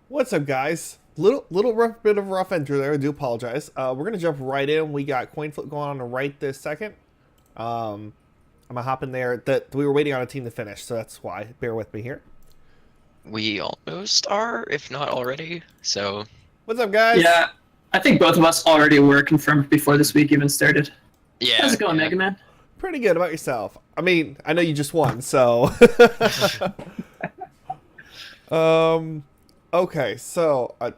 What's up, guys? Little rough bit of a rough entry there. I do apologize. We're gonna jump right in. We got coin flip going on right this second. I'm gonna hop in there. That we were waiting on a team to finish, so that's why. Bear with me here. We almost are, if not already. So, What's up, guys? Yeah, I think both of us already were confirmed before this week even started. yeah, How's it going, yeah. Mega Man? Pretty good about yourself. I mean, I know you just won, so. Okay, so let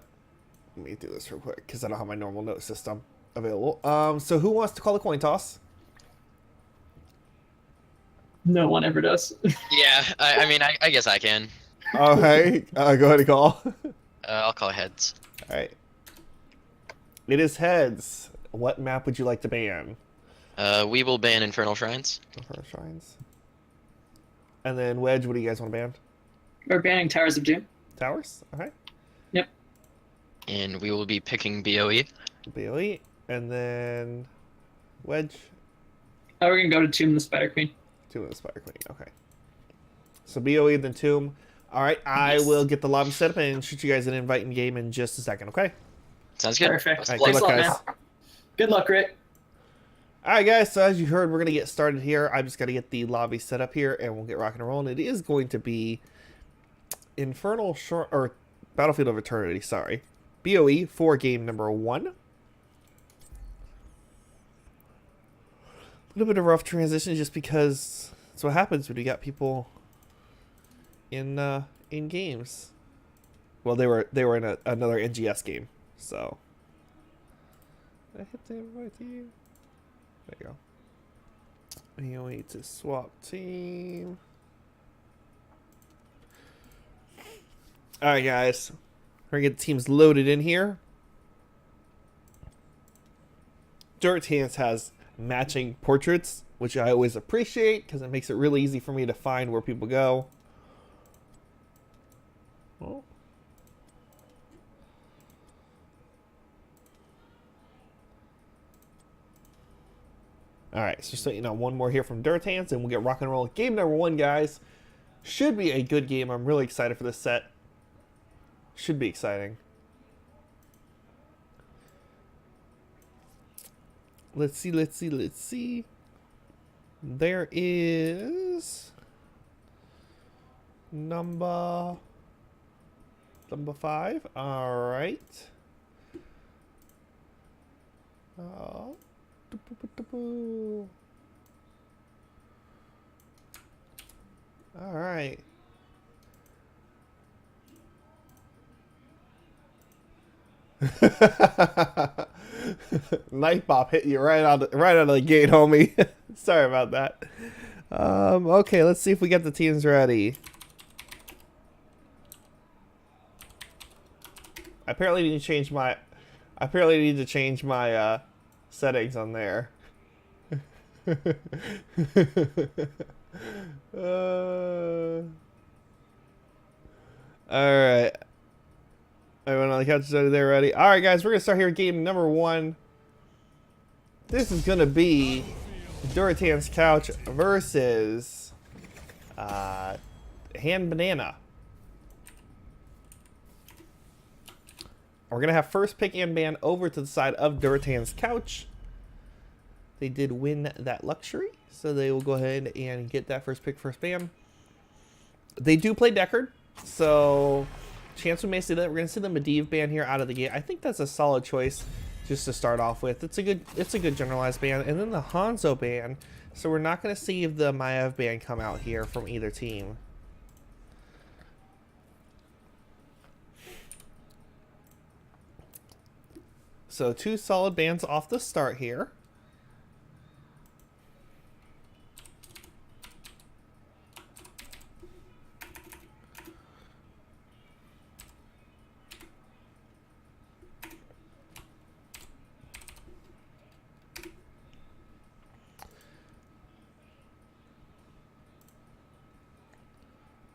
me do this real quick because I don't have my normal note system available. So who wants to call the coin toss? No one ever does. Yeah, I mean, I guess I can. Okay, go ahead and call. I'll call heads. All right. It is heads. What map would you like to ban? We will ban Infernal Shrines. For shrines. And then Wedge, what do you guys want to ban? We're banning Towers of Doom. Towers? Okay. Yep. And we will be picking BOE. BOE. And then Wedge. Oh, we're gonna go to Tomb the Spider Queen. Tomb of the Spider Queen. Okay. So BOE, then Tomb. All right, I Yes. will get the lobby set up and shoot you guys an invite in game in just a second, okay? Sounds good. Perfect. Best of All right, luck. good luck, Thanks a lot, guys. Good luck, Rick. All right, guys, so as you heard, we're going to get started here. I'm just going to get the lobby set up here, and we'll get rocking and rolling. It is going to be or Battlefield of Eternity, sorry. BOE for game number 1. A little bit of rough transition just because that's what happens when you got people in games. Well, they were in another NGS game, so I hit the invite team. There you go. You need to swap team. Alright, guys. We're gonna get the teams loaded in here. Durotan has matching portraits, which I always appreciate because it makes it really easy for me to find where people go. Oh. Alright, so just letting you know, one more here from Durotan's, and we'll get rock and roll. Game number 1, guys. Should be a good game. I'm really excited for this set. Should be exciting. Let's see. There is number 5. All right. All right. Knife bop hit you right out of the gate, homie. Sorry about that. Okay, let's see if we get the teams ready. I apparently need to change my settings on there. All right. Everyone on the couch is there ready. All right, guys, we're gonna start here with game number 1. This is gonna be Durotan's couch versus Hand Banana. We're gonna have first pick and ban over to the side of Durotan's couch. They did win that luxury, so they will go ahead and get that first pick, first ban. They do play Deckard, so chance we may see that. We're gonna see the Medivh ban here out of the gate. I think that's a solid choice just to start off with. It's a good generalized ban, and then the Hanzo ban. So we're not gonna see the Maev ban come out here from either team. So 2 solid bans off the start here.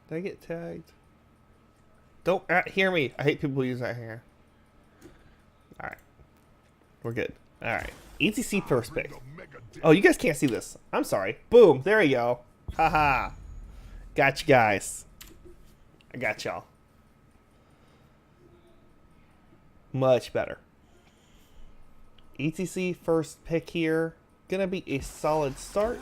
Did I get tagged? Don't hear me. I hate people who use that here. Alright. We're good. Alright. ETC first pick. Oh, you guys can't see this. I'm sorry. Boom. There you go. Haha. Got you guys. I got y'all. Much better. ETC first pick here. Gonna be a solid start.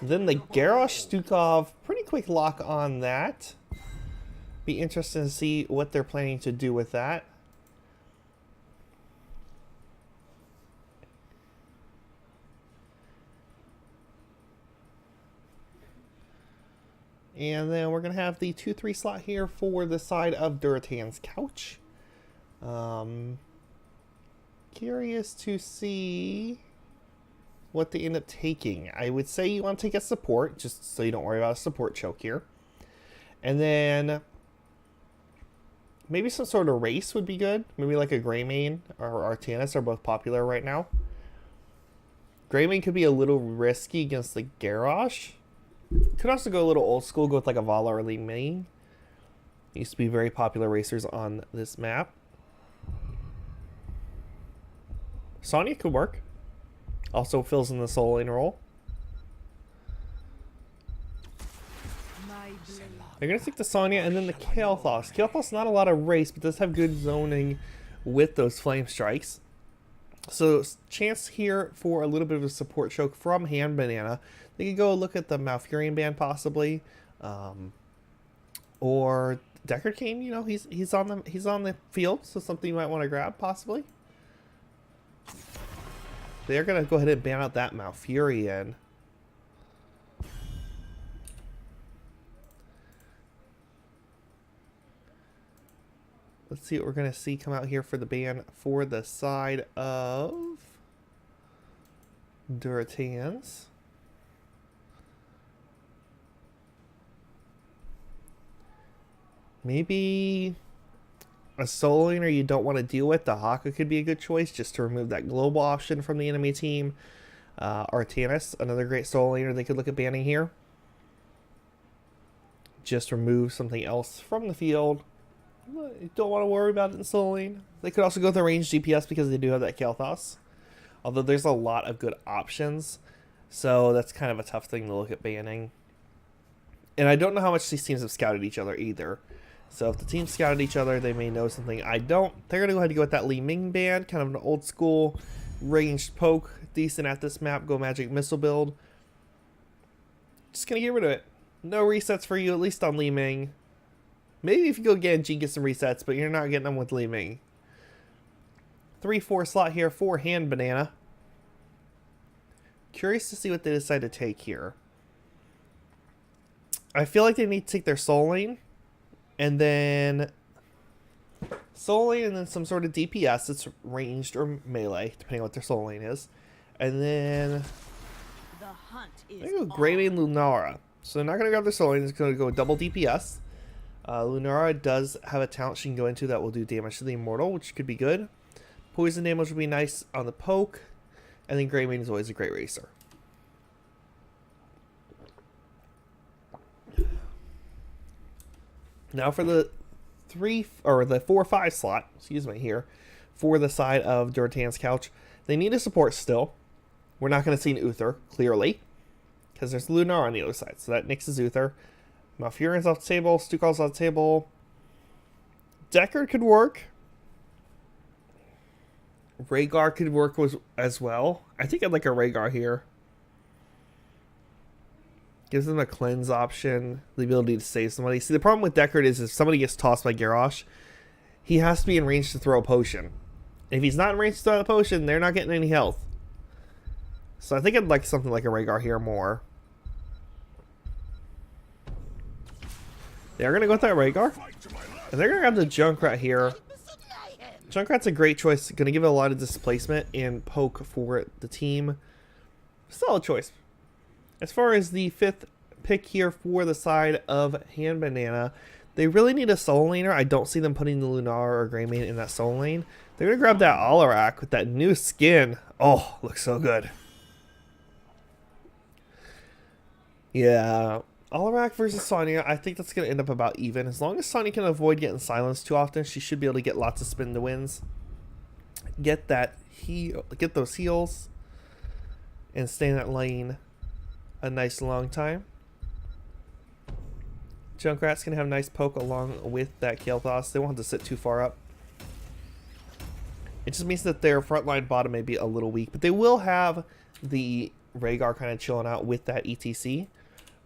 Then the Garrosh Stukov, pretty quick lock on that. Be interesting to see what they're planning to do with that. And then we're going to have the 2-3 slot here for the side of Durotan's couch. Curious to see what they end up taking. I would say you want to take a support, just so you don't worry about a support choke here. And then maybe some sort of race would be good. Maybe like a Greymane or Artanis are both popular right now. Greymane could be a little risky against the Garrosh. Could also go a little old school, go with like a Vala or Li Ming. Used to be very popular racers on this map. Sonya could work. Also fills in the soul lane role. They're going to stick to Sonya and then the Kael'thas. Kael'thas not a lot of race, but does have good zoning with those flame strikes. So chance here for a little bit of a support choke from Hand Banana. They could go look at the Malfurion band possibly, or Deckard Cain. You know, he's on the field, so something you might want to grab possibly. They're gonna go ahead and ban out that Malfurion. Let's see what we're gonna see come out here for the ban for the side of Durotans. Maybe a soul laner you don't want to deal with. The Haka could be a good choice just to remove that global option from the enemy team. Artanis, another great soul laner they could look at banning here. Just remove something else from the field. You don't want to worry about it in soul lane. They could also go with the ranged DPS because they do have that Kael'thas. Although there's a lot of good options. So that's kind of a tough thing to look at banning. And I don't know how much these teams have scouted each other either. So if the teams scouted each other, they may know something I don't. They're going to go ahead and go with that Li Ming band. Kind of an old school ranged poke. Decent at this map. Go Magic Missile build. Just going to get rid of it. No resets for you, at least on Li Ming. Maybe if you go Genji, get some resets, but you're not getting them with Li Ming. 3-4 slot here for Hand Banana. Curious to see what they decide to take here. I feel like they need to take their soul lane. And then soul lane and then some sort of DPS that's ranged or melee, depending on what their soul lane is. And then they're going to go Greymane Lunara. So they're not going to grab their soul lane, it's going to go double DPS. Lunara does have a talent she can go into that will do damage to the Immortal, which could be good. Poison damage would be nice on the poke. And then Greymane is always a great racer. Now for the 4-5 slot, excuse me, here for the side of Durotan's couch, they need a support still. We're not going to see an Uther clearly because there's Lunar on the other side, so that nixes Uther. Malfurion's off the table, Stukal's off the table. Deckard could work. Rhaegar could work as well. I think I'd like a Rhaegar here. Gives them a cleanse option, the ability to save somebody. See, the problem with Deckard is if somebody gets tossed by Garrosh, he has to be in range to throw a potion. If he's not in range to throw a potion, they're not getting any health. So I think I'd like something like a Rhaegar here more. They're going to go with that Rhaegar. And they're going to grab the Junkrat here. Junkrat's a great choice. Going to give it a lot of displacement and poke for the team. Solid choice. As far as the 5th pick here for the side of Hand Banana, they really need a soul laner. I don't see them putting the Lunar or Greymane in that soul lane. They're going to grab that Alarak with that new skin. Oh, looks so good. Yeah, Alarak versus Sonya, I think that's going to end up about even. As long as Sonya can avoid getting silenced too often, she should be able to get lots of spin to wins. Get those heals and stay in that lane a nice long time. Junkrat's going to have a nice poke along with that Kael'thas. They won't have to sit too far up. It just means that their frontline bottom may be a little weak, but they will have the Rhaegar kind of chilling out with that ETC,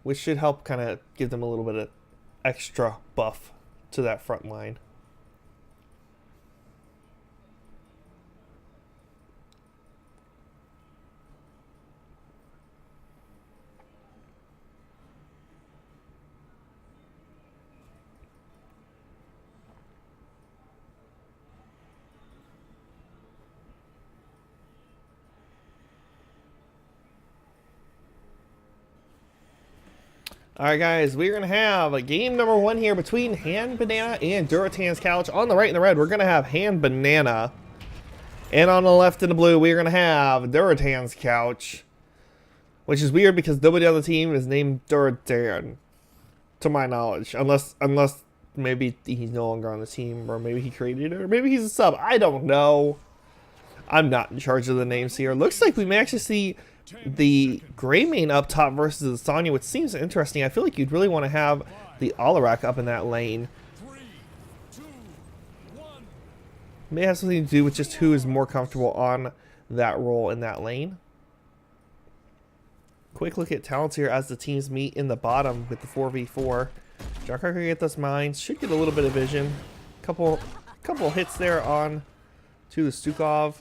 which should help kind of give them a little bit of extra buff to that front line. Alright guys, we're going to have a game number 1 here between Hand Banana and Durotan's Couch. On the right in the red, we're going to have Hand Banana. And on the left in the blue, we're going to have Durotan's Couch. Which is weird because nobody on the team is named Durotan, to my knowledge. Unless maybe he's no longer on the team, or maybe he created it, or maybe he's a sub. I don't know. I'm not in charge of the names here. Looks like we may actually see the gray main up top versus the Sonya, which seems interesting. I feel like you'd really want to have the Alarak up in that lane. May have something to do with just who is more comfortable on that role in that lane. Quick look at talents here as the teams meet in the bottom with the 4v4. Junkrat can get those mines, should get a little bit of vision. Couple hits there on to the Stukov.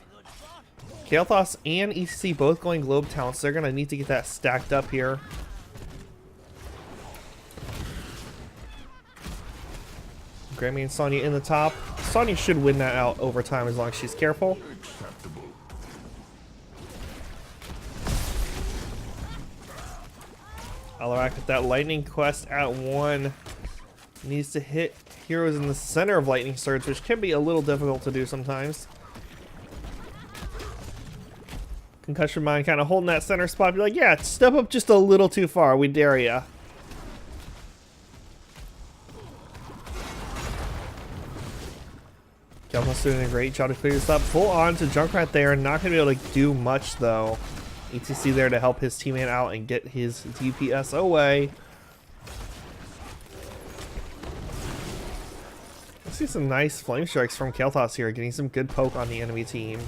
Kael'thas and ECC both going globe talents, so they're going to need to get that stacked up here. Grammy and Sonya in the top. Sonya should win that out over time as long as she's careful. Alarak with that lightning quest at 1. Needs to hit heroes in the center of lightning surge, which can be a little difficult to do sometimes. Concussion Mine kind of holding that center spot. Be like, yeah, step up just a little too far. We dare ya. Kael'thas doing a great job to clear this up. Full on to Junkrat there. Not going to be able to do much, though. ETC there to help his teammate out and get his DPS away. Let's see some nice flame strikes from Kael'thas here. Getting some good poke on the enemy team.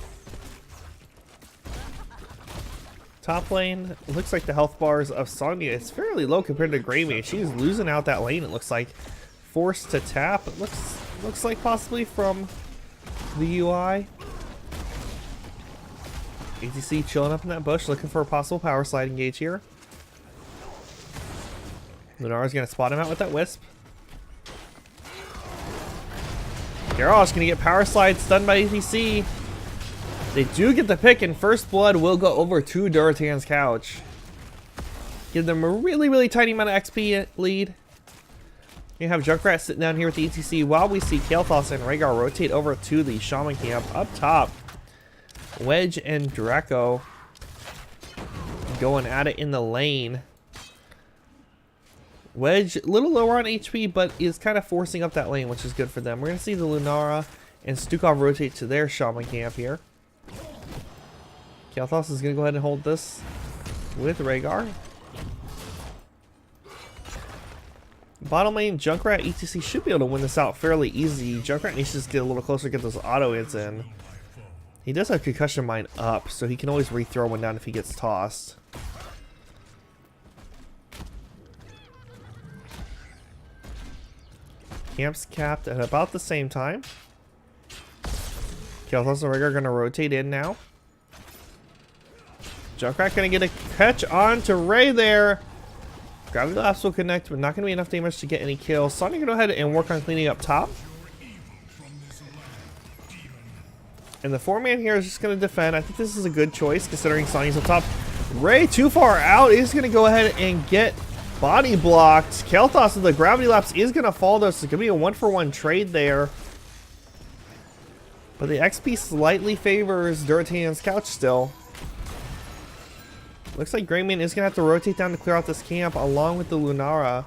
Top lane, looks like the health bars of Sonya is fairly low compared to Greymane. She's losing out that lane, it looks like. Forced to tap, it looks like possibly from the UI. ATC chilling up in that bush, looking for a possible power slide engage here. Lunara's going to spot him out with that Wisp. Garrosh going to get power slide, stunned by ATC. They do get the pick, and First Blood will go over to Durotan's Couch. Give them a really, really tiny amount of XP lead. You have Junkrat sitting down here with the ETC while we see Kael'thas and Rhaegar rotate over to the Shaman camp up top. Wedge and Draco going at it in the lane. Wedge a little lower on HP, but is kind of forcing up that lane, which is good for them. We're going to see the Lunara and Stukov rotate to their Shaman camp here. Kael'thas is going to go ahead and hold this with Rhaegar. Bottom lane, Junkrat ETC should be able to win this out fairly easy. Junkrat needs to just get a little closer, get those auto hits in. He does have Concussion Mine up, so he can always re-throw one down if he gets tossed. Camps capped at about the same time. Kael'thas and Rhaegar are going to rotate in now. Junkrat going to get a catch on to Ray there. Gravity Lapse will connect, but not going to be enough damage to get any kills. Sonya going to go ahead and work on cleaning up top. And the 4-man here is just going to defend. I think this is a good choice considering Sonya's up top. Ray too far out is going to go ahead and get body blocked. Kael'thas with the Gravity Lapse is going to fall though, so it's going to be a 1-for-1 trade there. But the XP slightly favors Durotan's Couch still. Looks like Greymane is going to have to rotate down to clear out this camp along with the Lunara.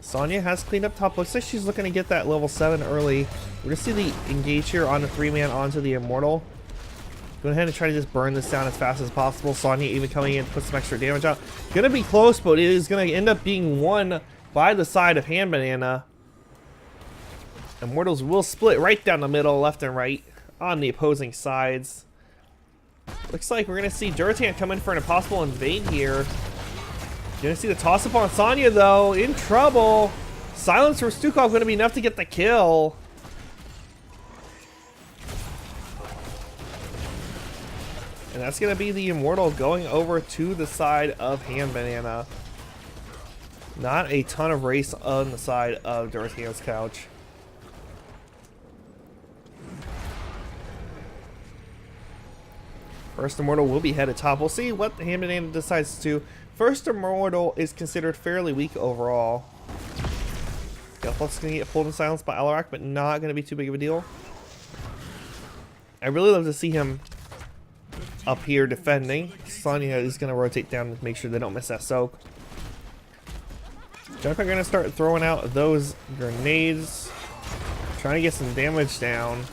Sonya has cleaned up top. Looks like she's looking to get that level 7 early. We're going to see the engage here on the 3-man onto the Immortal. Go ahead and try to just burn this down as fast as possible. Sonya even coming in to put some extra damage out. Going to be close, but it is going to end up being won by the side of Hand Banana. Immortals will split right down the middle, left and right, on the opposing sides. Looks like we're going to see Durotan come in for an impossible invade here. You're going to see the toss-up on Sonya, though. In trouble. Silence from Stukov going to be enough to get the kill. And that's going to be the Immortal going over to the side of Hand Banana. Not a ton of race on the side of Durotan's couch. First Immortal will be headed top. We'll see what Hand Banana decides to do. First Immortal is considered fairly weak overall. Gelfluff's going to get pulled in silence by Alarak, but not going to be too big of a deal. I really love to see him up here defending. Sonya is going to rotate down to make sure they don't miss that soak. Junkrat going to start throwing out those grenades. Trying to get some damage down.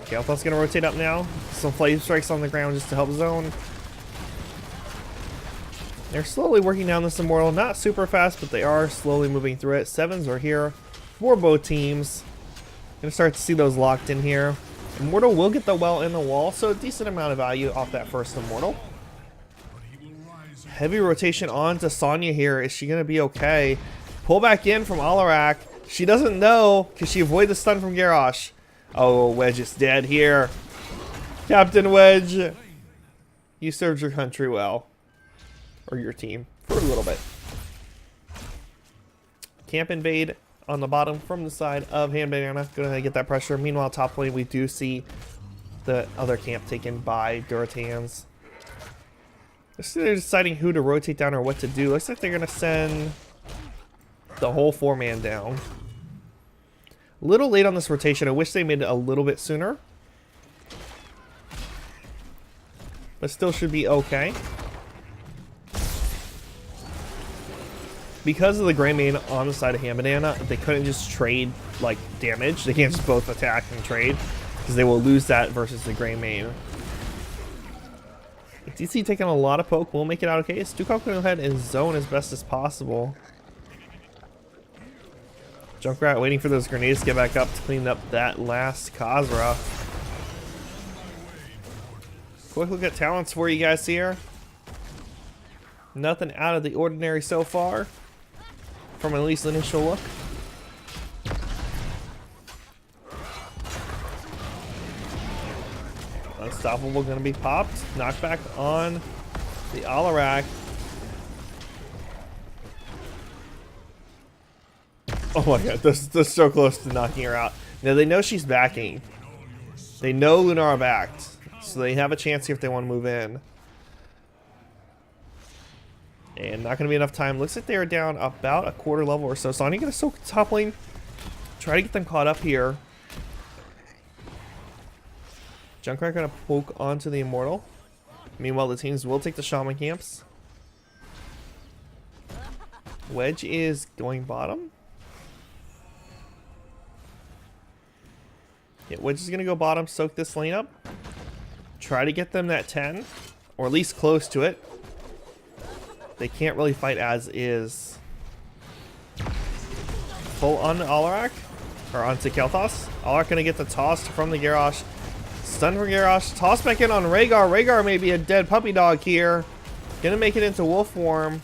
Gelfluff's going to rotate up now. Some flame strikes on the ground just to help zone. They're slowly working down this Immortal. Not super fast, but they are slowly moving through it. Sevens are here for both teams. Gonna start to see those locked in here. Immortal will get the well in the wall, so a decent amount of value off that first Immortal. Heavy rotation on to Sonya here. Is she gonna be okay? Pull back in from Alarak. She doesn't know. Can she avoid the stun from Garrosh? Oh, Wedge is dead here. Captain Wedge, you served your country well. Or your team for a little bit. Camp invade on the bottom from the side of Hand Banana. Gonna get that pressure. Meanwhile, top lane we do see the other camp taken by Durotans. They're deciding who to rotate down or what to do. Looks like they're gonna send the whole 4-man down. A little late on this rotation. I wish they made it a little bit sooner. But still should be okay. Because of the Grey Mane on the side of Hand Banana, they couldn't just trade, like, damage. They can't just both attack and trade, because they will lose that versus the Grey Mane. DC taking a lot of poke, will make it out okay. Stukov can go ahead and zone as best as possible. Junkrat waiting for those grenades to get back up to clean up that last Khazra. Quick look at talents for you guys here. Nothing out of the ordinary so far. From at least initial look. Unstoppable going to be popped. Knockback on the Alarak. Oh my god, they're so close to knocking her out. Now they know she's backing. They know Lunara backed. So they have a chance here if they want to move in. And not going to be enough time. Looks like they are down about a quarter level or so. Sonya going to soak the top lane. Try to get them caught up here. Junkrat going to poke onto the Immortal. Meanwhile, the teams will take the Shaman camps. Wedge is going bottom. Yeah, Wedge is going to go bottom, soak this lane up. Try to get them that 10. Or at least close to it. They can't really fight as is. Full on Alarak. Or onto Kel'Thas. Alarak gonna get the toss from the Garrosh. Stun from Garrosh. Toss back in on Rhaegar. Rhaegar may be a dead puppy dog here. Gonna make it into wolf form.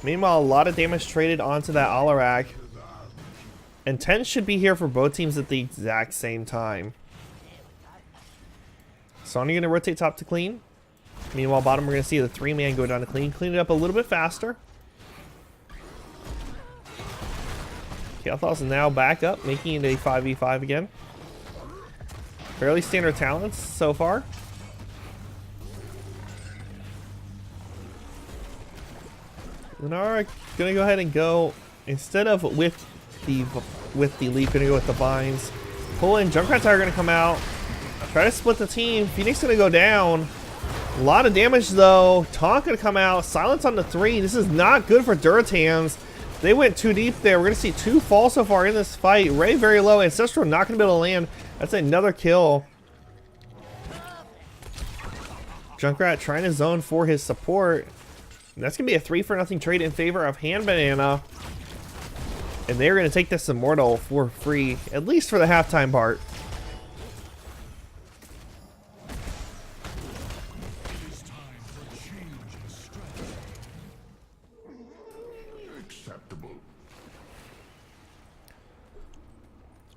Meanwhile, a lot of damage traded onto that Alarak. And 10 should be here for both teams at the exact same time. Sonya gonna rotate top to clean. Meanwhile, bottom, we're going to see the 3-man go down to clean. Clean it up a little bit faster. Kel'Thas is now back up, making it a 5v5 again. Fairly standard talents so far. Lunara going to go ahead and go, instead of with the leap, going to go with the vines. Pull in, Junkrat Tower going to come out. Try to split the team. Phoenix going to go down. A lot of damage though. Taunt gonna come out. Silence on the 3. This is not good for Durotans. They went too deep there. We're gonna see 2 fall so far in this fight. Ray very low. Ancestral not gonna be able to land. That's another kill. Junkrat trying to zone for his support. And that's gonna be a 3-for-0 trade in favor of Hand Banana. And they're going to take this Immortal for free, at least for the halftime part.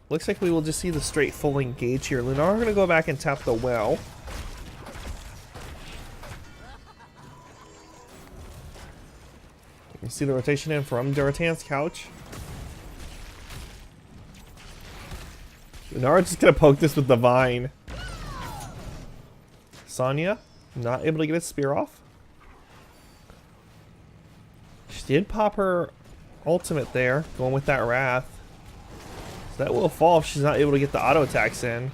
Looks like we will just see the straight full engage here. Lunar going to go back and tap the well. You see the rotation in from Durotan's couch. Lunar just going to poke this with the vine. Sonya not able to get its spear off. She did pop her ultimate there, going with that Wrath. That will fall if she's not able to get the auto attacks in.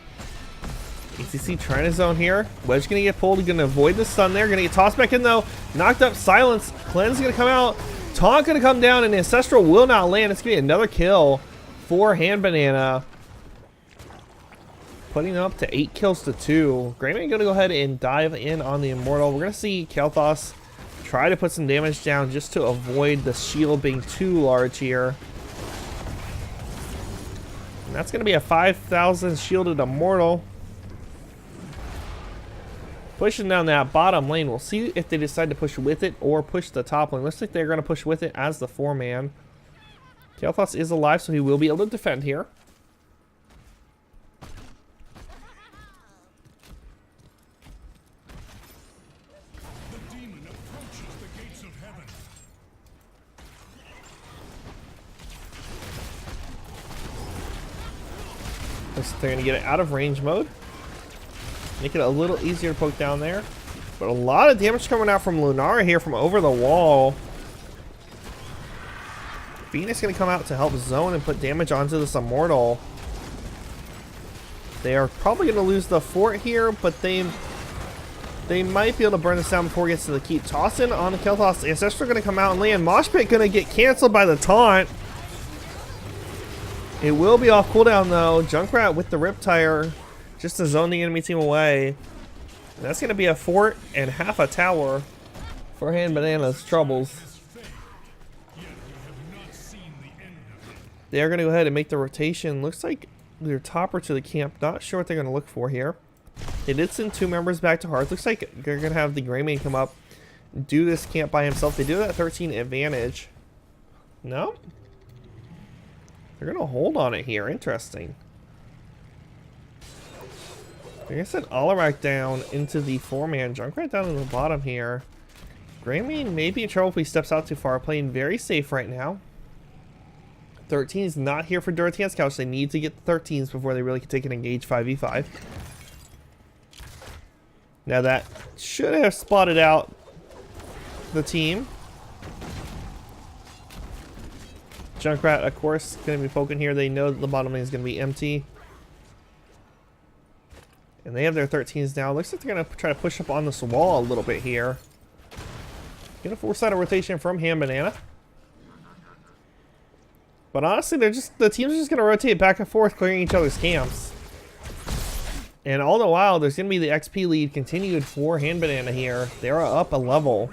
ACC trying to zone here. Wedge gonna get pulled, gonna avoid the stun there. Gonna get tossed back in though. Knocked up, silence. Cleanse gonna come out. Taunt gonna come down, and Ancestral will not land. It's gonna be another kill for Hand Banana. Putting up to 8 kills to 2. Greymane gonna go ahead and dive in on the Immortal. We're gonna see Kael'thas try to put some damage down just to avoid the shield being too large here. And that's going to be a 5,000 shielded Immortal. Pushing down that bottom lane. We'll see if they decide to push with it or push the top lane. Looks like they're going to push with it as the 4-man. Kael'thas is alive, so he will be able to defend here. The demon approaches the gates of heaven. Looks like they're going to get it out of range mode. Make it a little easier to poke down there. But a lot of damage coming out from Lunara here from over the wall. Phoenix going to come out to help zone and put damage onto this Immortal. They are probably going to lose the fort here, but they might be able to burn this down before it gets to the keep. Tossing on the Kael'thas. Ancestral going to come out and land. Mosh Pit going to get canceled by the taunt. It will be off cooldown though. Junkrat with the Riptire just to zone the enemy team away. And that's going to be a fort and half a tower for Hand Banana's troubles. They are going to go ahead and make the rotation. Looks like they're topper to the camp. Not sure what they're going to look for here. They did send 2 members back to Hearth. Looks like they're going to have the Greymane come up, do this camp by himself. They do that 13 advantage. No? They're going to hold on it here. Interesting. They're going to send Alarak down into the 4-man. Junkrat down in the bottom here. Greymane may be in trouble if he steps out too far. Playing very safe right now. 13 is not here for Durotan's couch. They need to get the 13s before they really can take an engage 5v5. Now that should have spotted out the team. Junkrat, of course, going to be poking here. They know that the bottom lane is going to be empty. And they have their 13s now. Looks like they're going to try to push up on this wall a little bit here. Going to force out a rotation from Hand Banana. But honestly, the teams are just going to rotate back and forth, clearing each other's camps. And all the while, there's going to be the XP lead continued for Hand Banana here. They're up a level.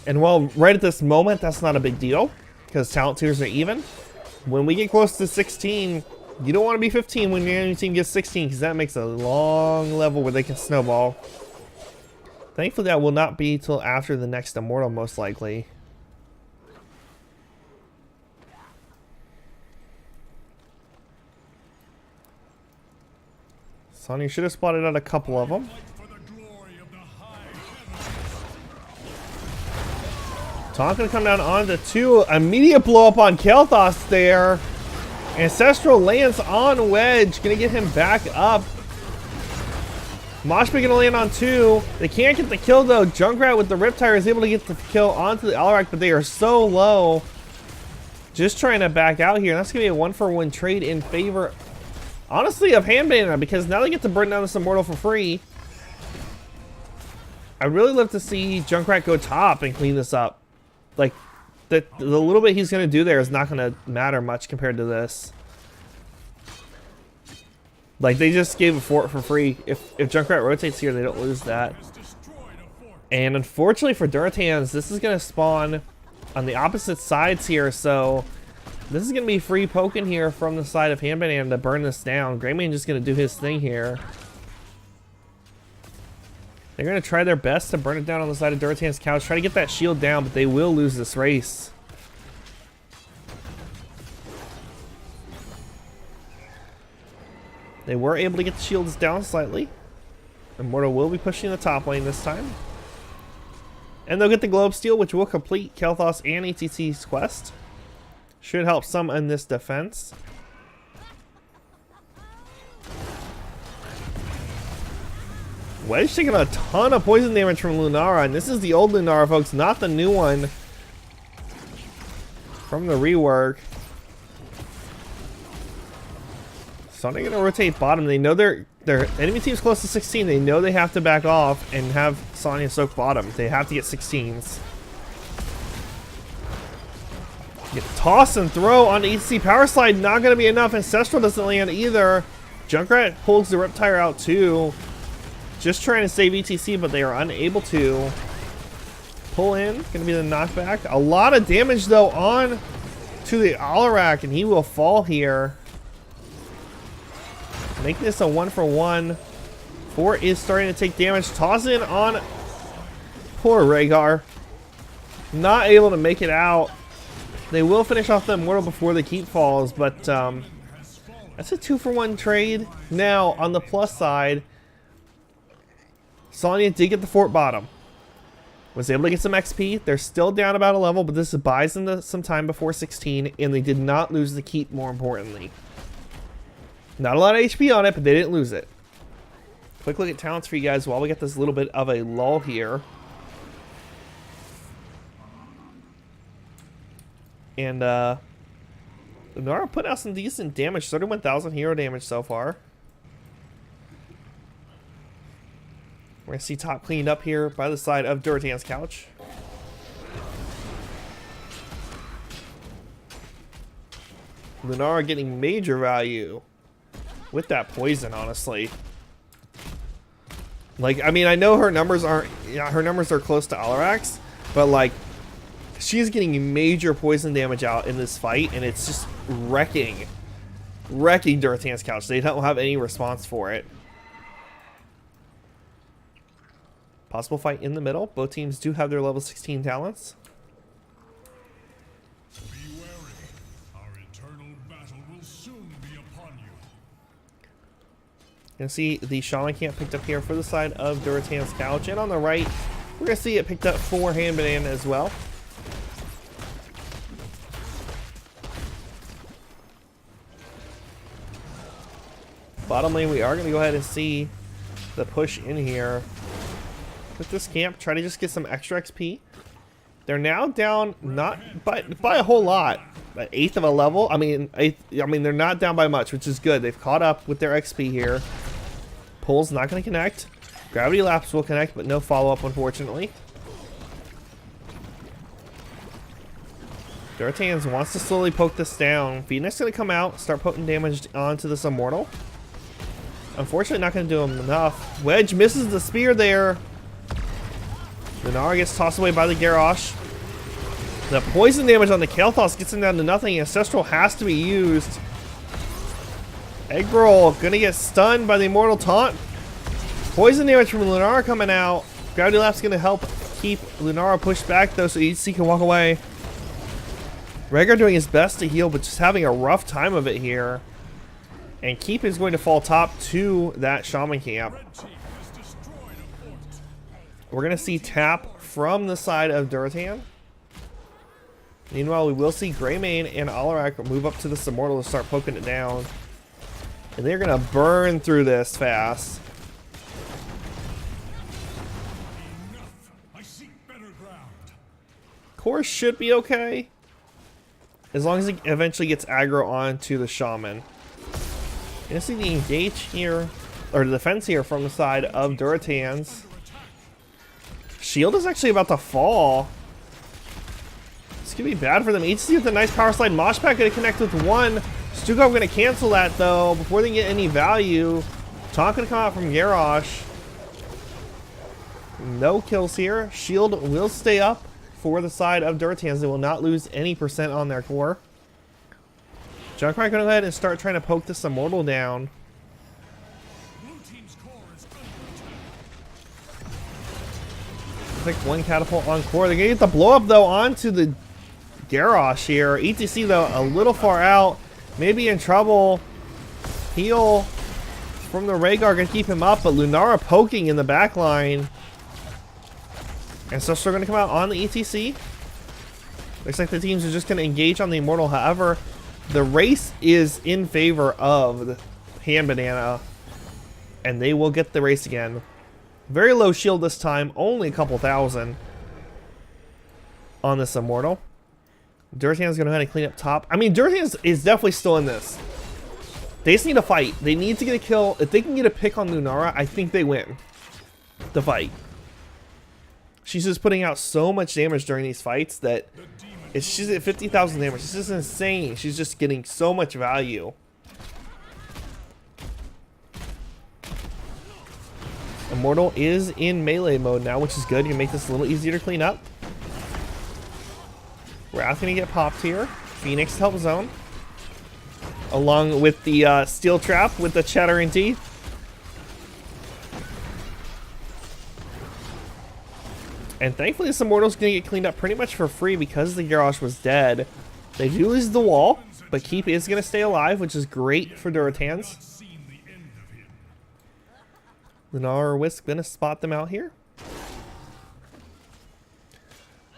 And while right at this moment, that's not a big deal, because talent tiers are even. When we get close to 16, you don't want to be 15 when your enemy team gets 16, because that makes a long level where they can snowball. Thankfully, that will not be till after the next Immortal, most likely. Sonya should have spotted out a couple of them. Taunt gonna come down onto 2. Immediate blow up on Kael'thas there. Ancestral lands on Wedge. Gonna get him back up. Moshpit gonna land on 2. They can't get the kill though. Junkrat with the Riptire is able to get the kill onto the Alarak, but they are so low. Just trying to back out here. That's gonna be a 1-for-1 trade in favor, honestly, of Hand Banana, because now they get to burn down this Immortal for free. I'd really love to see Junkrat go top and clean this up. Like, the little bit he's going to do there is not going to matter much compared to this. Like, they just gave a fort for free. If Junkrat rotates here, they don't lose that. And unfortunately for Durotan's, this is going to spawn on the opposite sides here, so This is going to be free poking here from the side of Handbanana to burn this down. Greymane just going to do his thing here. They're going to try their best to burn it down on the side of Durotan's couch. Try to get that shield down, but they will lose this race. They were able to get the shields down slightly. Immortal will be pushing the top lane this time. And they'll get the Globe Steal, which will complete Kel'Thas and ETC's quest. Should help some in this defense. Wedge taking a ton of poison damage from Lunara, and this is the old Lunara, folks, not the new one from the rework. Sonic gonna rotate bottom. They know their enemy team's close to 16. They know they have to back off and have Sonya soak bottom. They have to get 16s. Get toss and throw on ETC. Power Slide not gonna be enough. Ancestral doesn't land either. Junkrat holds the Reptire out too. Just trying to save ETC, but they are unable to. Pull in, gonna be the knockback. A lot of damage though on to the Alarak, and he will fall here. Make this a 1-for-1. 4 is starting to take damage. Toss in on poor Rhaegar. Not able to make it out. They will finish off the Immortal before the keep falls, but that's a 2-for-1 trade. Now, on the plus side, Sonya did get the fort bottom. Was able to get some XP. They're still down about a level, but this buys them some time before 16, and they did not lose the keep, more importantly. Not a lot of HP on it, but they didn't lose it. Quick look at talents for you guys while we get this little bit of a lull here. And Lunara put out some decent damage. 31,000 hero damage so far. We're going to see top cleaned up here by the side of Durotan's couch. Lunara getting major value with that poison, honestly. Like, I mean, I know her numbers aren't... Yeah, her numbers are close to Alarak's, but, like, she's getting major poison damage out in this fight, and it's just wrecking Durotan's couch. They don't have any response for it. Possible fight in the middle. Both teams do have their level 16 talents. Be wary. Our eternal battle will soon be upon you. You can see the Shaman camp picked up here for the side of Durotan's couch. And on the right, we're going to see it picked up for Handbanana as well. Bottom lane, we are going to go ahead and see the push in here. With this camp, try to just get some extra XP. They're now down, not by a whole lot, an eighth of a level. I mean, they're not down by much, which is good. They've caught up with their XP here. Pull's not going to connect. Gravity Lapse will connect, but no follow-up, unfortunately. Durotan's wants to slowly poke this down. Phoenix going to come out, start poking damage onto this Immortal. Unfortunately, not going to do him enough. Wedge misses the spear there. Lunara gets tossed away by the Garrosh. The poison damage on the Kel'Thas gets him down to nothing. Ancestral has to be used. Egg Roll gonna get stunned by the Immortal Taunt. Poison damage from Lunara coming out. Gravity Lapse gonna help keep Lunara pushed back though, so ETC can walk away. Rhaegar doing his best to heal, but just having a rough time of it here. And Keep is going to fall top to that Shaman camp. Red team has destroyed a fort. We're going to see tap from the side of Durotan. Meanwhile, we will see Greymane and Alarak move up to this Immortal to start poking it down. And they're going to burn through this fast. Enough. I seek better ground. Core should be okay. As long as it eventually gets aggro onto the Shaman. You see the engage here, or the defense here from the side of Durotan's. Shield is actually about to fall. It's gonna be bad for them. HC with a nice power slide. Moshpack gonna connect with one. Stukov gonna cancel that though before they get any value. Taunt gonna come out from Garrosh. No kills here. Shield will stay up for the side of Durotan's. They will not lose any percent on their core. Junkrat go ahead and start trying to poke this Immortal down. Blue team's core is under attack. It's like one catapult on core. They're gonna get the blow up though onto the Garrosh here. ETC though a little far out, maybe in trouble. Heal from the Rhaegar gonna keep him up, but Lunara poking in the back line. Ancestral gonna come out on the ETC. Looks like the teams are just gonna engage on the Immortal. However, the race is in favor of the Hand Banana, and they will get the race again. Very low shield this time, only a couple thousand on this Immortal. Durotan's gonna go ahead and clean up top. I mean, Durotan is definitely still in this. They just need to fight. They need to get a kill. If they can get a pick on Lunara, I think they win the fight. She's just putting out so much damage during these fights that she's at 50,000 damage. This is insane. She's just getting so much value. Immortal is in melee mode now, which is good. You can make this a little easier to clean up. Wrath gonna get popped here. Phoenix help zone. Along with the steel trap with the chattering teeth. And thankfully this Immortal's gonna get cleaned up pretty much for free because the Garrosh was dead. They do lose the wall, but Keep is gonna stay alive, which is great for Durotans. Lunar or Whisk gonna spot them out here.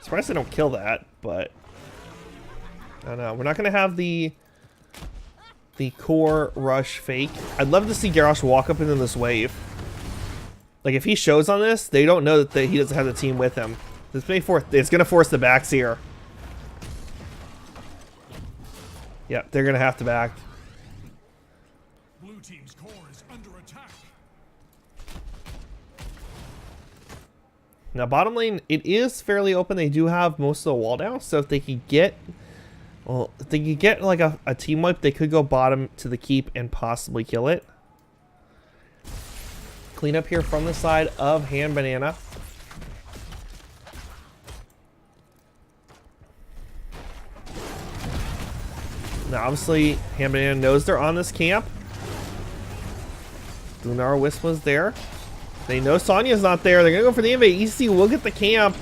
Surprised they don't kill that, but I don't know. We're not gonna have the core rush fake. I'd love to see Garrosh walk up into this wave. Like if he shows on this, they don't know that he doesn't have the team with him. It's gonna force the backs here. Yep, they're gonna have to back. Blue team's core is under attack. Now bottom lane, it is fairly open. They do have most of the wall down, so if they could get, well, if they could get like a team wipe, they could go bottom to the keep and possibly kill it. Clean up here from the side of Hand Banana. Now obviously Hand Banana knows they're on this camp. Lunar Wisp was there. They know Sonya's not there. They're gonna go for the invade. EC will get the camp.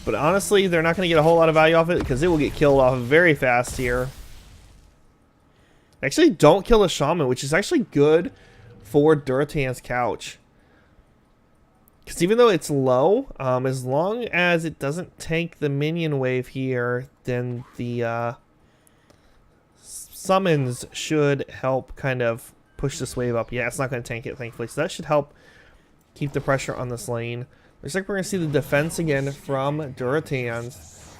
But honestly, they're not gonna get a whole lot of value off it because it will get killed off very fast here. Actually, don't kill a Shaman, which is actually good for Durotan's couch. Because even though it's low, as long as it doesn't tank the minion wave here, then the summons should help kind of push this wave up. Yeah, it's not going to tank it, thankfully. So that should help keep the pressure on this lane. Looks like we're going to see the defense again from Durotan's.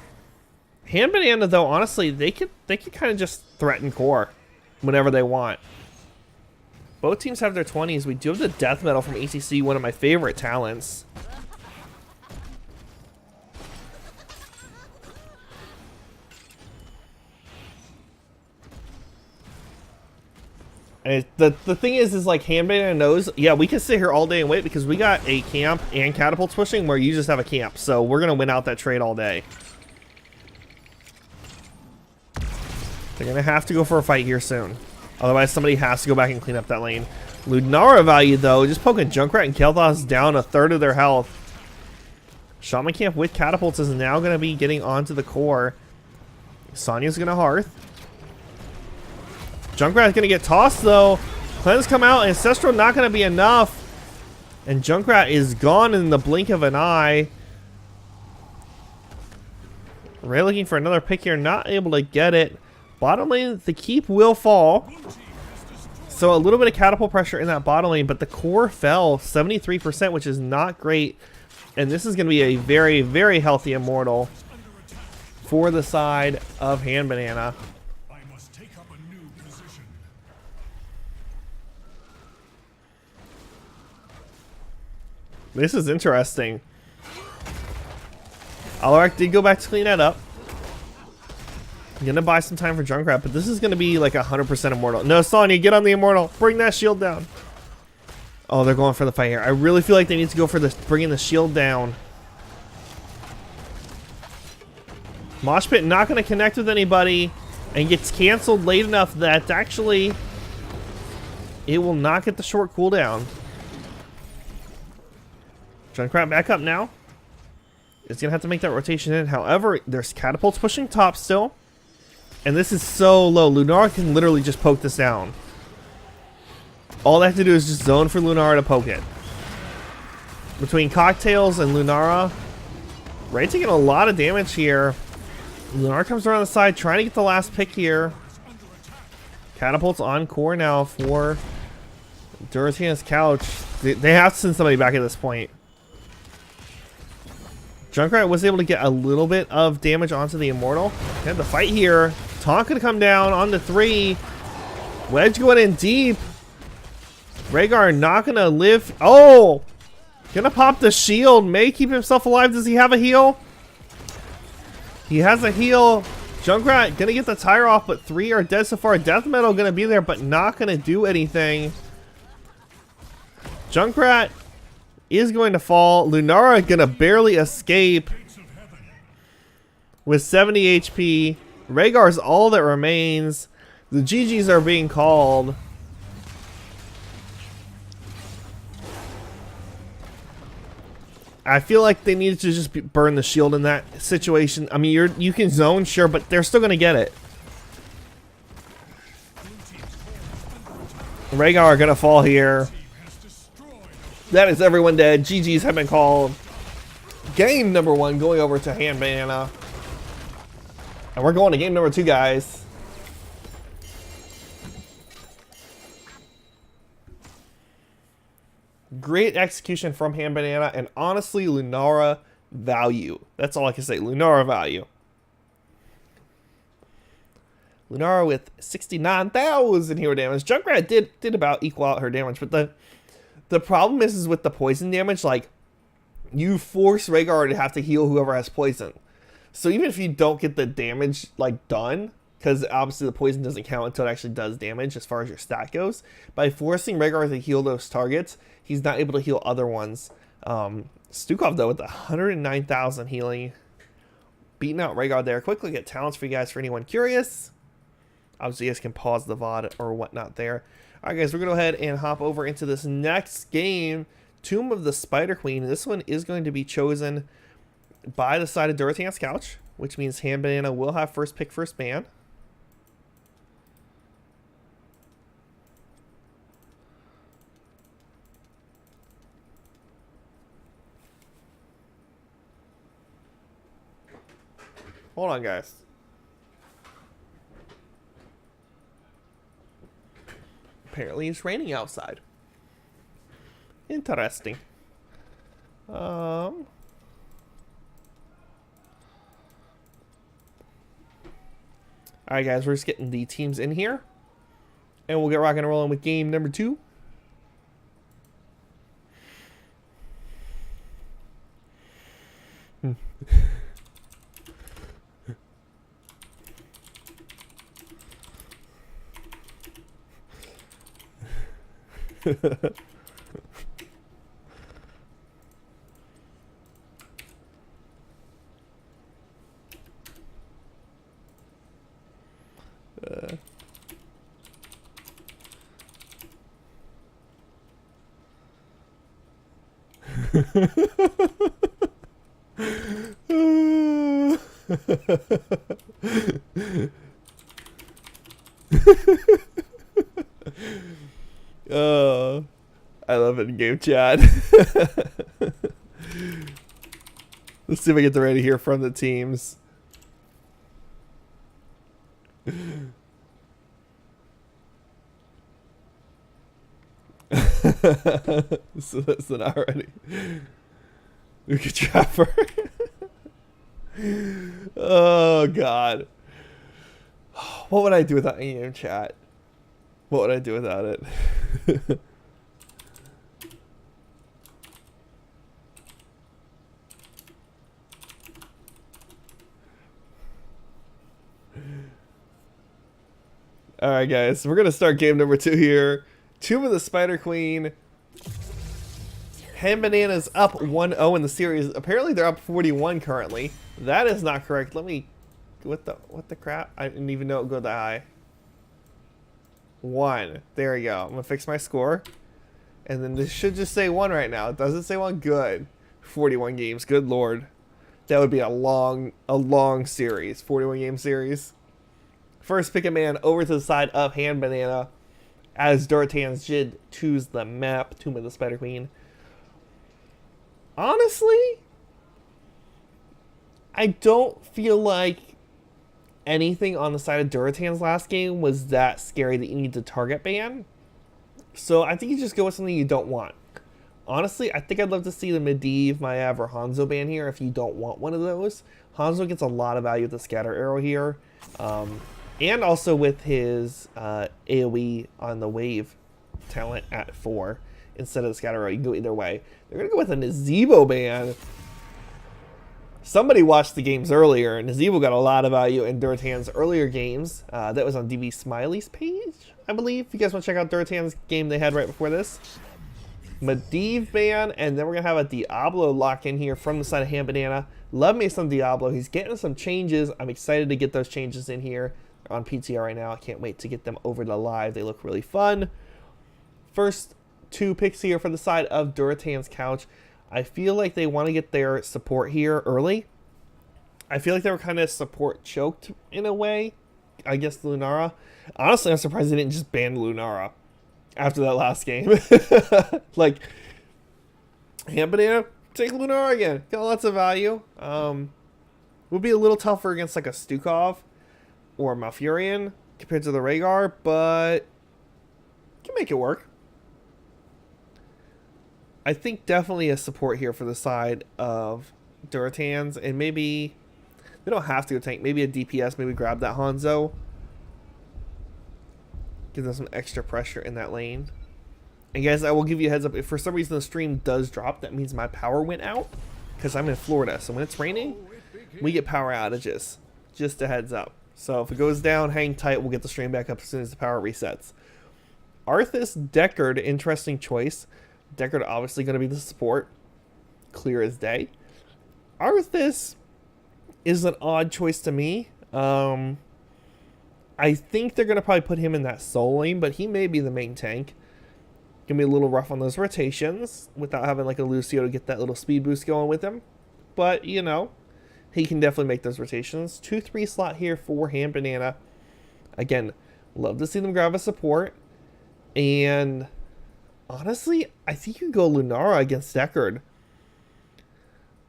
Hand Banana, though, honestly, they could kind of just threaten core whenever they want. Both teams have their 20s. We do have the Death Metal from ACC, one of my favorite talents. And the thing is like Hand Banana knows, yeah, we can sit here all day and wait because we got a camp and catapults pushing where you just have a camp. So we're going to win out that trade all day. They're going to have to go for a fight here soon. Otherwise, somebody has to go back and clean up that lane. Lunara value, though, just poking Junkrat and Kel'Thas down a third of their health. Shaman Camp with catapults is now going to be getting onto the core. Sonya's going to Hearth. Junkrat's going to get tossed, though. Cleanse come out. Ancestral not going to be enough. And Junkrat is gone in the blink of an eye. Ray looking for another pick here. Not able to get it. Bottom lane, the keep will fall. So a little bit of catapult pressure in that bottom lane, but the core fell 73%, which is not great. And this is going to be a very, very healthy Immortal for the side of Hand Banana. I must take up a new position. This is interesting. Alarak did go back to clean that up. I'm gonna buy some time for Junkrat, but this is gonna be like 100% Immortal. No, Sonya, get on the Immortal. Bring that shield down. Oh, they're going for the fight here. I really feel like they need to go for this, bringing the shield down. Mosh Pit not going to connect with anybody and gets canceled late enough that actually it will not get the short cooldown. Junkrat back up now. It's going to have to make that rotation in. However, there's catapults pushing top still. And this is so low. Lunara can literally just poke this down. All they have to do is just zone for Lunara to poke it. Between Cocktails and Lunara, Ray taking a lot of damage here. Lunara comes around the side trying to get the last pick here. Catapults on core now for Durotan's couch. They have to send somebody back at this point. Junkrat was able to get a little bit of damage onto the Immortal. Had the fight here. Taunt could come down on the 3. Wedge going in deep. Rhaegar not gonna live. Oh! Gonna pop the shield. May keep himself alive. Does he have a heal? He has a heal. Junkrat gonna get the tire off, but 3 are dead so far. Death Metal gonna be there, but not gonna do anything. Junkrat is going to fall. Lunara gonna barely escape with 70 HP. Rhaegar's all that remains. The GGs are being called. I feel like they needed to just burn the shield in that situation. I mean, you can zone, sure, but they're still gonna get it. Rhaegar are gonna fall here. That is everyone dead. GGs have been called. Game number 1 going over to Hand Banana. And we're going to game number 2, guys. Great execution from Hand Banana, and honestly, Lunara value. That's all I can say. Lunara value. Lunara with 69,000 hero damage. Junkrat did about equal out her damage, but the problem is with the poison damage, like, you force Rhaegar to have to heal whoever has poison. So even if you don't get the damage, like, done, because obviously the poison doesn't count until it actually does damage as far as your stat goes, by forcing Rhaegar to heal those targets, he's not able to heal other ones. Stukov, though, with 109,000 healing. Beating out Rhaegar there. Quickly get talents for you guys for anyone curious. Obviously, you guys can pause the VOD or whatnot there. All right, guys, we're going to go ahead and hop over into this next game, Tomb of the Spider Queen. This one is going to be chosen by the side of Durotan's couch, which means Hand Banana will have first pick, first ban. Hold on, guys. Apparently it's raining outside. Interesting. Alright, guys, we're just getting the teams in here. And we'll get rocking and rolling with game number 2. Oh, I love it in game chat. Let's see if I get the ready here from the teams. So that's not already. We could trapper. Oh god. What would I do without AM chat? What would I do without it? Alright guys, we're gonna start game number 2 here. Tomb of the Spider Queen. Hand Banana's up 1-0 in the series. Apparently they're up 41 currently. That is not correct. Let me What the crap? I didn't even know it would go that high. 1. There we go. I'm gonna fix my score. And then this should just say 1 right now. It doesn't say 1. Good. 41 games. Good lord. That would be a long series. 41 game series. First pick a man over to the side of Hand Banana as Durotan's Jid choose the map. Tomb of the Spider Queen. Honestly, I don't feel like anything on the side of Durotan's last game was that scary that you need to target ban. So I think you just go with something you don't want. Honestly, I think I'd love to see the Medivh, Maiev, or Hanzo ban here if you don't want one of those. Hanzo gets a lot of value with the Scatter Arrow here. And also with his AoE on the Wave talent at 4 instead of the Scatter Arrow. You can go either way. They're going to go with a Nazeebo ban. Somebody watched the games earlier, and Nazeebo got a lot of value in Durotan's earlier games. That was on DB Smiley's page, I believe. If you guys want to check out Durotan's game they had right before this. Medivh ban, and then we're going to have a Diablo lock in here from the side of Hand Banana. Love me some Diablo. He's getting some changes. I'm excited to get those changes in here. They're on PTR right now. I can't wait to get them over to live. They look really fun. First 2 picks here for the side of Durotan's couch. I feel like they want to get their support here early. I feel like they were kind of support choked in a way. I guess Lunara. Honestly, I'm surprised they didn't just ban Lunara after that last game. Like, Hand Banana, take Lunara again. Got lots of value. Would be a little tougher against like a Stukov or a Malfurion compared to the Rhaegar, but can make it work. I think definitely a support here for the side of Durotan's, and maybe they don't have to go tank. Maybe a DPS, maybe grab that Hanzo. Give them some extra pressure in that lane. And guys, I will give you a heads up. If for some reason the stream does drop, that means my power went out. Because I'm in Florida. So when it's raining, we get power outages. Just a heads up. So if it goes down, hang tight. We'll get the stream back up as soon as the power resets. Arthas Deckard, interesting choice. Deckard obviously going to be the support. Clear as day. Arthas is an odd choice to me. I think they're going to probably put him in that soul lane, but he may be the main tank. Gonna be a little rough on those rotations without having like a Lucio to get that little speed boost going with him. But, you know, he can definitely make those rotations. 2-3 slot here for Hand Banana. Again, love to see them grab a support. And honestly, I think you can go Lunara against Deckard.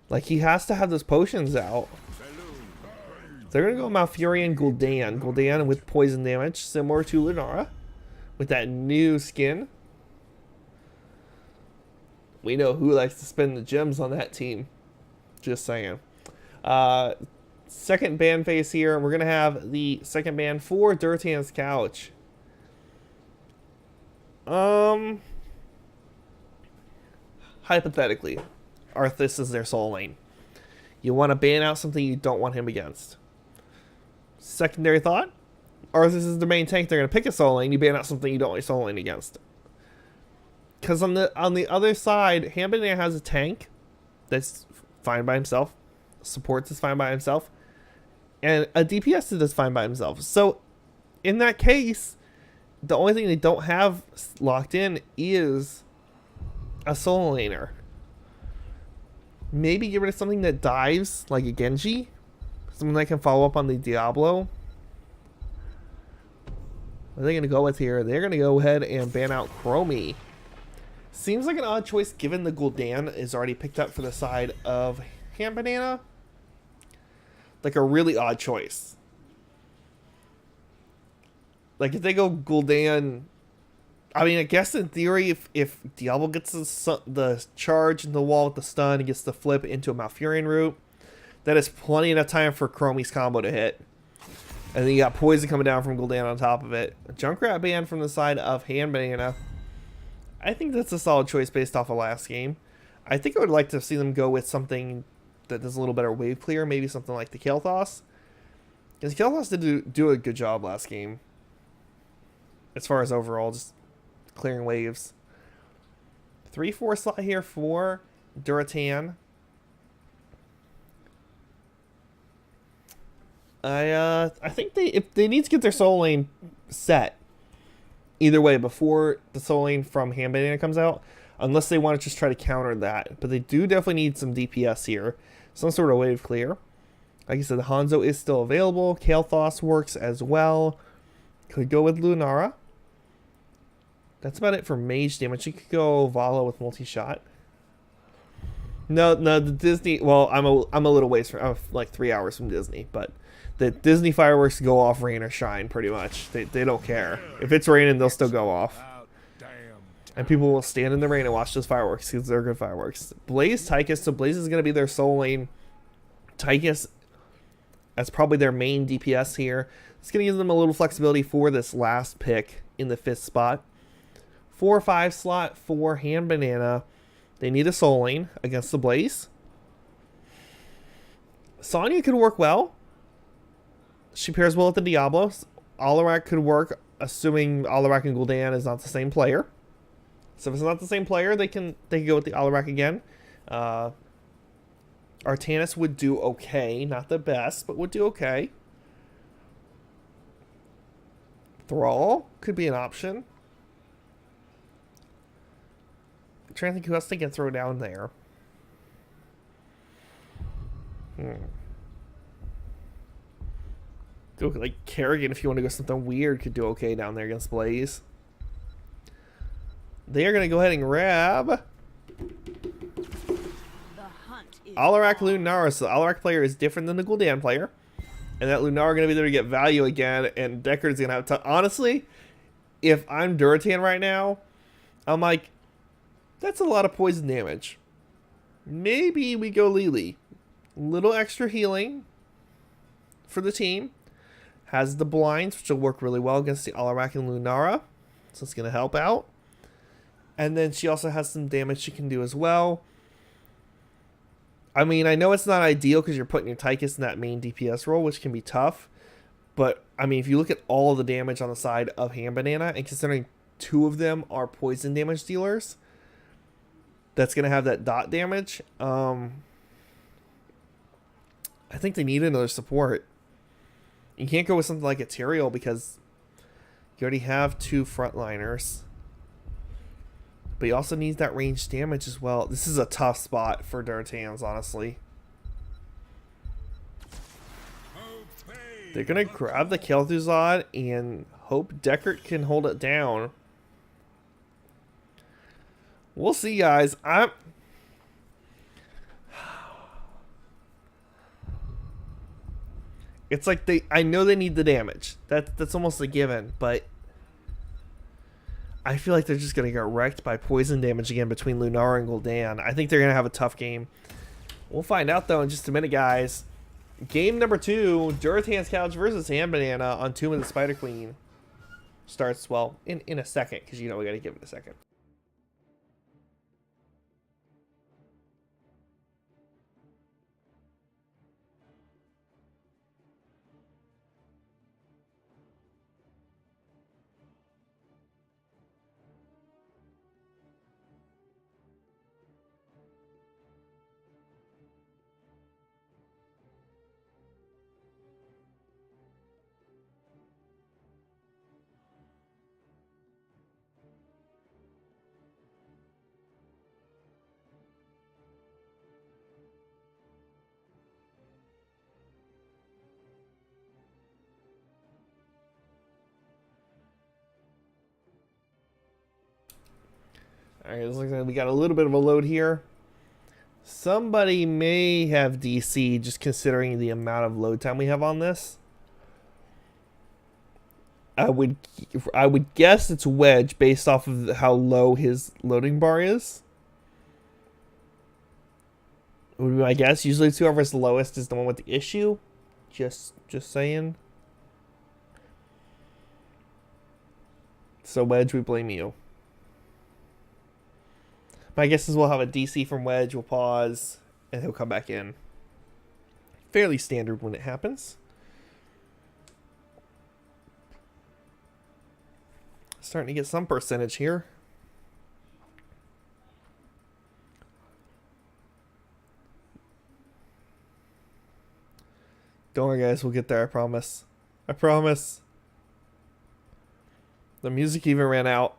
Like, he has to have those potions out. They're going to go Malfurion Gul'dan. Gul'dan with poison damage, similar to Lunara. With that new skin. We know who likes to spend the gems on that team. Just saying. Second ban phase here. We're going to have the second ban for Durotan's couch. Hypothetically, Arthas is their soul lane. You want to ban out something you don't want him against. Secondary thought, Arthas is the main tank. They're going to pick a soul lane. You ban out something you don't want your soul lane against. Because on the other side, Hand Banana has a tank that's fine by himself. Supports is fine by himself. And a DPS is fine by himself. So, in that case, the only thing they don't have locked in is a soul laner. Maybe get rid of something that dives, like a Genji. Someone that can follow up on the Diablo. What are they going to go with here? They're going to go ahead and ban out Chromie. Seems like an odd choice given the Gul'dan is already picked up for the side of Hand Banana. Like a really odd choice. Like if they go Gul'dan, I mean, I guess in theory, if Diablo gets the charge in the wall with the stun and gets the flip into a Malfurion route, that is plenty enough time for Chromie's combo to hit. And then you got poison coming down from Gul'dan on top of it. A Junkrat ban from the side of Hand Banana. I think that's a solid choice based off of last game. I think I would like to see them go with something that does a little better wave clear. Maybe something like the Kael'thas. Because Kael'thas did do a good job last game. As far as overall, just clearing waves. 3-4 slot here for Durotan. I think if they need to get their soul lane set either way before the soul lane from Hand Banana comes out, unless they want to just try to counter that. But they do definitely need some DPS here, some sort of wave clear. Like I said, the Hanzo is still available. Kael'thas works as well. Could go with Lunara. That's about it for mage damage. You could go Vala with multi-shot. No, the Disney. Well, I'm a little ways from. I'm like 3 hours from Disney, but the Disney fireworks go off rain or shine pretty much. They don't care if it's raining, they'll still go off. And people will stand in the rain and watch those fireworks because they're good fireworks. Blaze Tychus. So Blaze is going to be their soul lane. Tychus, that's probably their main DPS here. It's going to give them a little flexibility for this last pick in the 5th spot. 4 or 5 slot for Hand Banana. They need a soul lane against the Blaze. Sonya could work well. She pairs well with the Diablo. Alarak could work, assuming Alarak and Gul'dan is not the same player. So if it's not the same player, they can go with the Alarak again. Artanis would do okay, not the best, but would do okay. Thrall could be an option. I'm trying to think who else they can throw down there. Like Kerrigan, if you want to go something weird, could do okay down there against Blaze. They are going to go ahead and grab Alarak Lunara. So the Alarak player is different than the Gul'dan player. And that Lunara are going to be there to get value again. And Deckard's going to have to... Honestly, if I'm Durotan right now, I'm like, that's a lot of poison damage. Maybe we go Lily. Little extra healing for the team. Has the blinds, which will work really well against the Alarak and Lunara. So it's going to help out. And then she also has some damage she can do as well. I mean, I know it's not ideal because you're putting your Tychus in that main DPS role, which can be tough. But, I mean, if you look at all the damage on the side of Hand Banana, and considering 2 of them are poison damage dealers, that's going to have that dot damage. I think they need another support. You can't go with something like Ethereal because you already have 2 frontliners. But he also needs that range damage as well. This is a tough spot for Durotans, honestly. They're going to grab the Kel'Thuzad and hope Deckard can hold it down. We'll see, guys. It's like I know they need the damage. That's almost a given, but I feel like they're just going to get wrecked by poison damage again between Lunara and Gul'dan. I think they're going to have a tough game. We'll find out, though, in just a minute, guys. Game number 2, Durotan's Couch versus Hand Banana on Tomb of the Spider Queen. Starts, well, in a second, because, you know, we got to give it a second. Alright, it looks like we got a little bit of a load here. Somebody may have DC just considering the amount of load time we have on this. I would guess it's Wedge based off of how low his loading bar is. Would be my guess. Usually whoever's the lowest is the one with the issue. Just saying. So Wedge, we blame you. My guess is we'll have a DC from Wedge, we'll pause, and he'll come back in. Fairly standard when it happens. Starting to get some percentage here. Don't worry, guys. We'll get there. I promise. I promise. The music even ran out.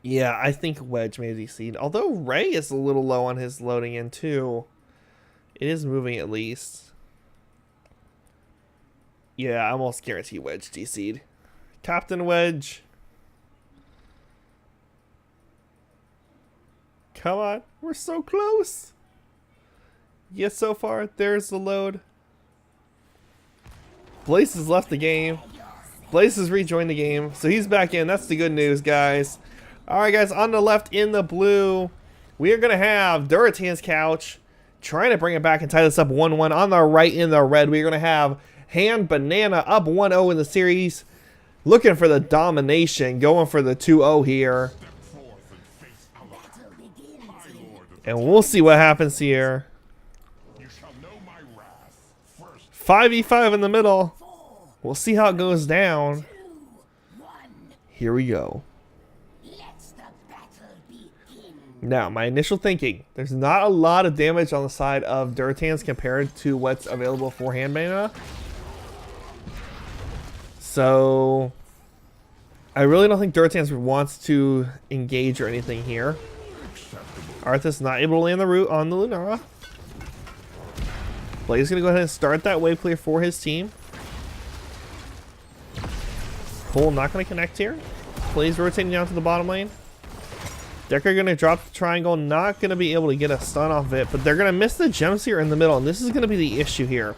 Yeah, I think Wedge may deceive. Although Ray is a little low on his loading in, too. It is moving at least. Yeah, I almost guarantee Wedge DC'd. Captain Wedge. Come on. We're so close. Yes, so far. There's the load. Blaze has left the game. Blaze has rejoined the game. So he's back in. That's the good news, guys. Alright, guys. On the left in the blue, we are going to have Durotan's Couch trying to bring it back and tie this up 1-1. On the right in the red, we're going to have Hand Banana up 1-0 in the series. Looking for the domination. Going for the 2-0 here. And we'll see what happens here. 5v5 in the middle. We'll see how it goes down. Here we go. Now, my initial thinking. There's not a lot of damage on the side of Durotan's compared to what's available for Hand Banana. So, I really don't think Durotan's wants to engage or anything here. Arthas not able to land the root on the Lunara. Blaze is going to go ahead and start that wave clear for his team. Cole not going to connect here. Blaze rotating down to the bottom lane. Decker going to drop the triangle. Not going to be able to get a stun off of it. But they're going to miss the gems here in the middle. And this is going to be the issue here.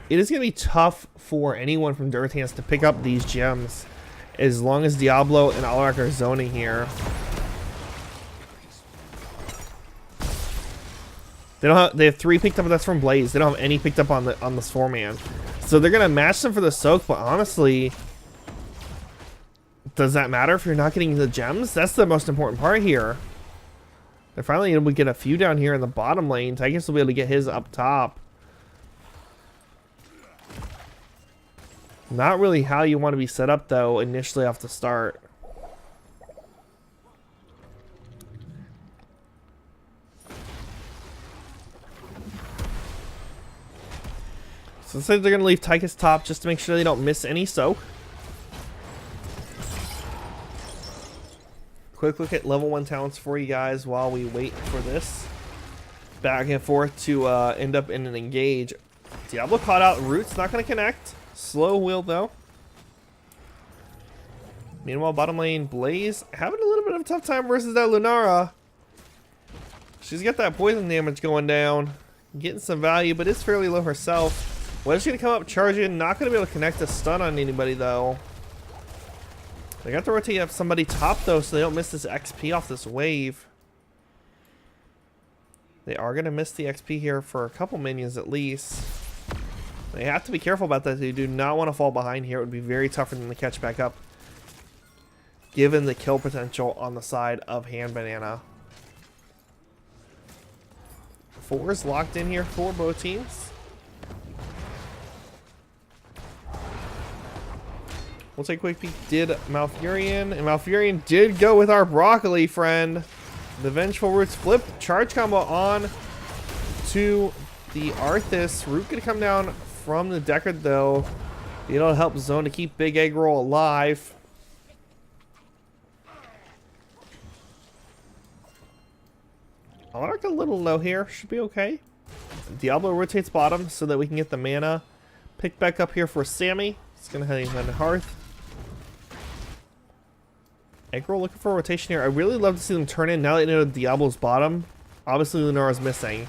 It is going to be tough for anyone from Durotan's to pick up these gems. As long as Diablo and Alarak are zoning here. They have 3 picked up, but that's from Blaze. They don't have any picked up on this 4-man. So they're gonna match them for the soak, but honestly, does that matter if you're not getting the gems? That's the most important part here. They're finally able to get a few down here in the bottom lane. Tychus will be able to get his up top. Not really how you want to be set up though initially off the start. So instead they're going to leave Tychus top just to make sure they don't miss any soak. Quick look at level 1 talents for you guys while we wait for this. Back and forth to end up in an engage. Diablo caught out. Root's not going to connect. Slow wheel though. Meanwhile, bottom lane, Blaze having a little bit of a tough time versus that Lunara. She's got that poison damage going down. Getting some value, but is fairly low herself. Wedge going to come up, charge in. Not going to be able to connect a stun on anybody, though. They got to rotate up somebody top, though, so they don't miss this XP off this wave. They are going to miss the XP here for a couple minions at least. They have to be careful about that. They do not want to fall behind here. It would be very tough for them to catch back up, given the kill potential on the side of Hand Banana. 4 is locked in here for both teams. We'll take a quick peek. Did Malfurion, and Malfurion did go with our Broccoli friend. The Vengeful Roots flip. Charge combo on to the Arthas. Root gonna come down from the Deckard though. It'll help zone to keep Big Egg Roll alive. Monarch a little low here. Should be okay. Diablo rotates bottom so that we can get the mana. Pick back up here for Sammy. It's gonna head into Hearth. Eggroll looking for a rotation here. I really love to see them turn in now that they know Diablo's bottom. Obviously Lunara's missing.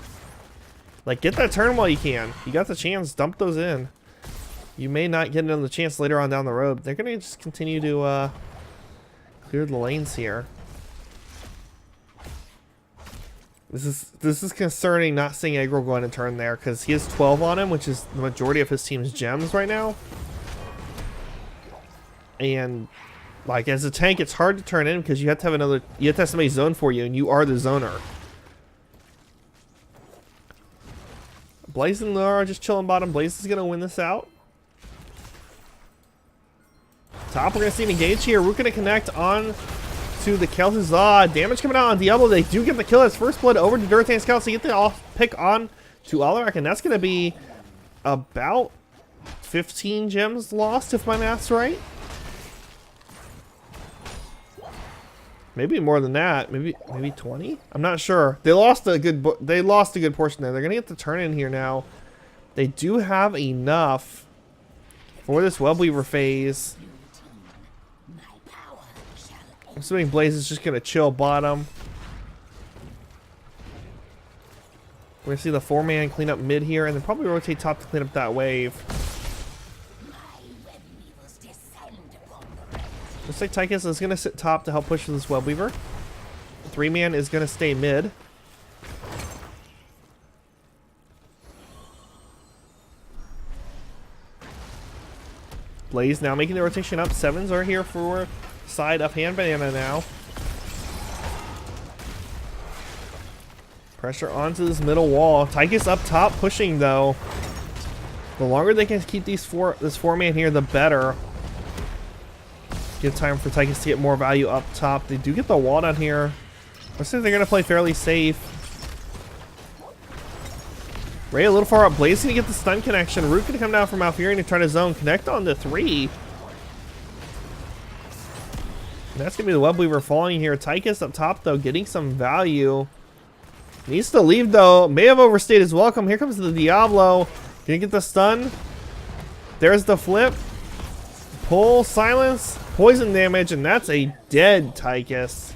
Like, get that turn while you can. You got the chance, dump those in. You may not get another chance later on down the road. They're gonna just continue to clear the lanes here. This is concerning not seeing Eggroll go in and turn there, because he has 12 on him, which is the majority of his team's gems right now. And like, as a tank, it's hard to turn in because you have to have somebody zone for you, and you are the zoner. Blaze and Laura just chilling bottom. Blaze is gonna win this out. Top, we're gonna see an engage here. We're gonna connect on to the Kel'Thuzad. Damage coming out on Diablo. They do get the kill as first blood over to Durotan's Couch to get the off pick on to Alarak, and that's gonna be about 15 gems lost, if my math's right. Maybe more than that. Maybe 20. I'm not sure. They lost a good portion there. They're gonna get the turn in here now. They do have enough for this Webweaver phase. I'm assuming Blaze is just gonna chill bottom. We're gonna see the 4-man clean up mid here, and then probably rotate top to clean up that wave. Looks like Tychus is gonna sit top to help push this Webweaver. 3-man is gonna stay mid. Blaze now making the rotation up. 7s are here for side of Hand Banana now. Pressure onto this middle wall. Tychus up top pushing though. The longer they can keep this 4-man here, the better. Give time for Tychus to get more value up top. They do get the wall down here. Looks like they're going to play fairly safe. Ray a little far up. Blaze going to get the stun connection. Root going to come down from Malfurion and try to zone. Connect on the 3. And that's going to be the Webweaver falling here. Tychus up top, though, getting some value. Needs to leave, though. May have overstayed his welcome. Here comes the Diablo. Gonna get the stun. There's the flip. Pull, silence, poison damage, and that's a dead Tychus.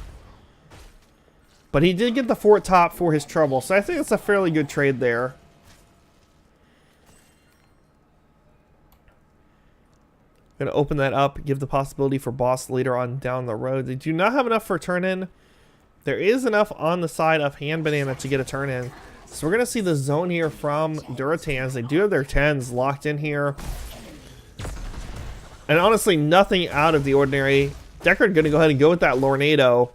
But he did get the fort top for his trouble, so I think it's a fairly good trade there. Gonna open that up, give the possibility for boss later on down the road. They do not have enough for turn in. There is enough on the side of Hand Banana to get a turn in. So we're gonna see the zone here from Durotans. They do have their 10s locked in here. And honestly, nothing out of the ordinary. Deckard gonna go ahead and go with that Lornado.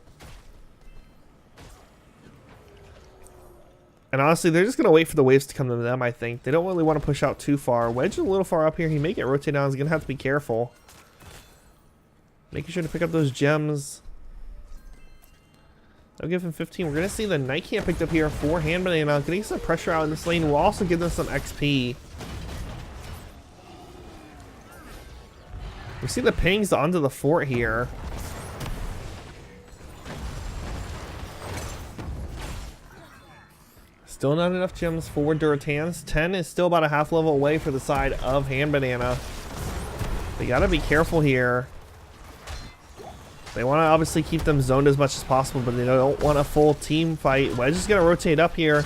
And honestly, they're just gonna wait for the waves to come to them, I think. They don't really want to push out too far. Wedge is a little far up here. He may get rotated down. He's gonna have to be careful. Making sure to pick up those gems. I'll give him 15. We're gonna see the Night Camp picked up here for Hand Banana. Getting some pressure out in this lane will also give them some XP. We see the pings onto the fort here. Still not enough gems for Durotans. 10 is still about a half level away for the side of Hand Banana. They gotta be careful here. They want to obviously keep them zoned as much as possible, but they don't want a full team fight. Wedge is going to rotate up here.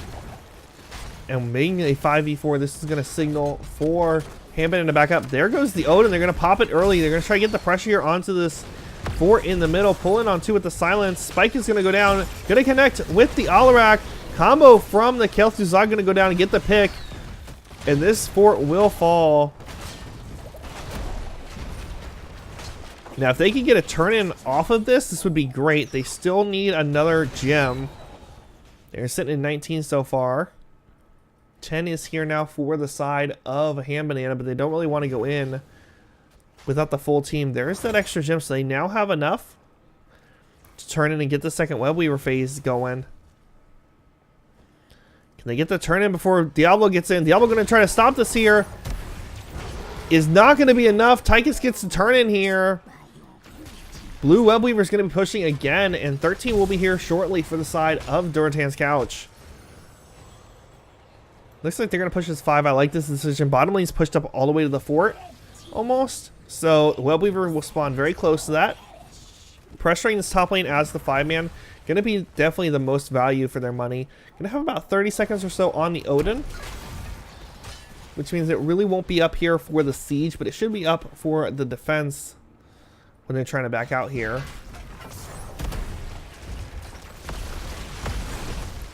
And making a 5v4, this is going to signal for Hand Banana to back up. There goes the Odin. They're going to pop it early. They're going to try to get the pressure here onto this fort in the middle. Pulling on 2 with the silence. Spike is going to go down. Going to connect with the Alarak. Combo from the Kel'Thuzad going to go down and get the pick. And this fort will fall. Now, if they can get a turn-in off of this, this would be great. They still need another gem. They're sitting in 19 so far. 10 is here now for the side of Hand Banana, but they don't really want to go in without the full team. There's that extra gem, so they now have enough to turn in and get the second Webweaver phase going. Can they get the turn-in before Diablo gets in? Diablo going to try to stop this here. Is not going to be enough. Tychus gets the turn-in here. Blue Webweaver is going to be pushing again, and 13 will be here shortly for the side of Durotan's couch. Looks like they're going to push this 5. I like this decision. Bottom lane's pushed up all the way to the fort, almost. So Webweaver will spawn very close to that. Pressuring this top lane as the 5-man. Going to be definitely the most value for their money. Going to have about 30 seconds or so on the Odin, which means it really won't be up here for the siege, but it should be up for the defense when they're trying to back out here.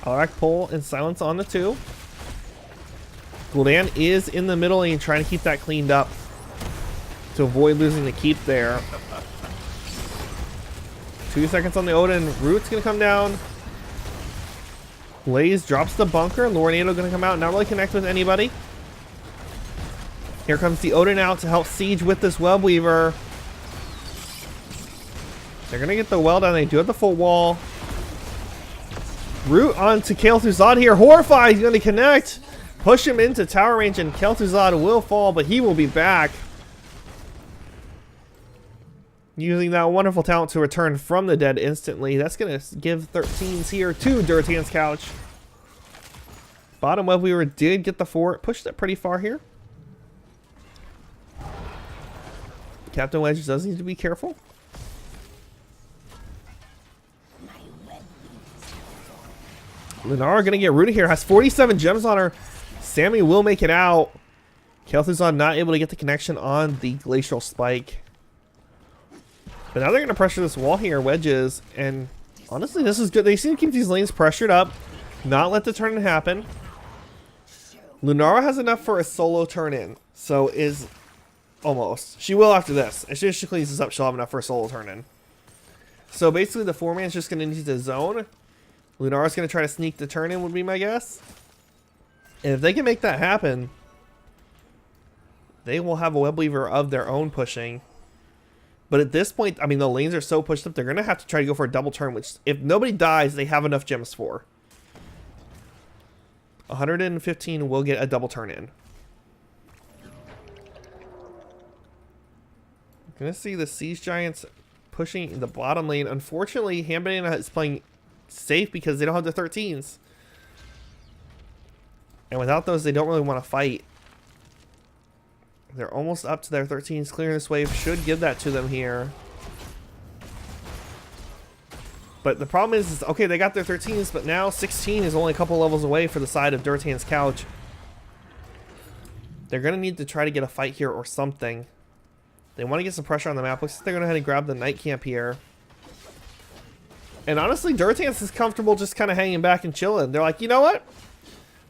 Alarak pull and silence on the 2. Gul'dan is in the middle lane trying to keep that cleaned up to avoid losing the keep there. 2 seconds on the Odin. Root's going to come down. Blaze drops the bunker. Lornado going to come out. Not really connect with anybody. Here comes the Odin out to help siege with this Webweaver. They're going to get the well down. They do have the full wall. Root onto Kel'Thuzad here. Horrified. He's going to connect. push him into tower range, and Kel'Thuzad will fall, but he will be back. Using that wonderful talent to return from the dead instantly. That's going to give 13s here to Durotan's couch. Bottom web weaver did get the fort. Pushed it pretty far here. Captain Wedge does need to be careful. Lunara going to get rooted here. Has 47 gems on her. Sammy will make it out. Kel'Thuzad not able to get the connection on the glacial spike. But now they're going to pressure this wall here, Wedges. And honestly, this is good. They seem to keep these lanes pressured up. Not let the turn-in happen. Lunara has enough for a solo turn-in. So is almost. She will after this. As soon as she cleans this up, she'll have enough for a solo turn-in. So basically, the 4-man's just going to need to zone. Lunara's going to try to sneak the turn-in, would be my guess. And if they can make that happen, they will have a web weaver of their own pushing. But at this point, I mean, the lanes are so pushed up, they're going to have to try to go for a double turn, which if nobody dies, they have enough gems for. 115 will get a double turn in. Going to see the Siege Giants pushing the bottom lane. Unfortunately, Banana is playing safe because they don't have the 13s. And without those, they don't really want to fight. They're almost up to their 13s. Clearing this wave should give that to them here. But the problem is okay, they got their 13s, but now 16 is only a couple levels away for the side of Durotan's couch. They're going to need to try to get a fight here or something. They want to get some pressure on the map. Looks like they're going to head and grab the night camp here. And honestly, Durotan's is comfortable just kind of hanging back and chilling. They're like, you know what?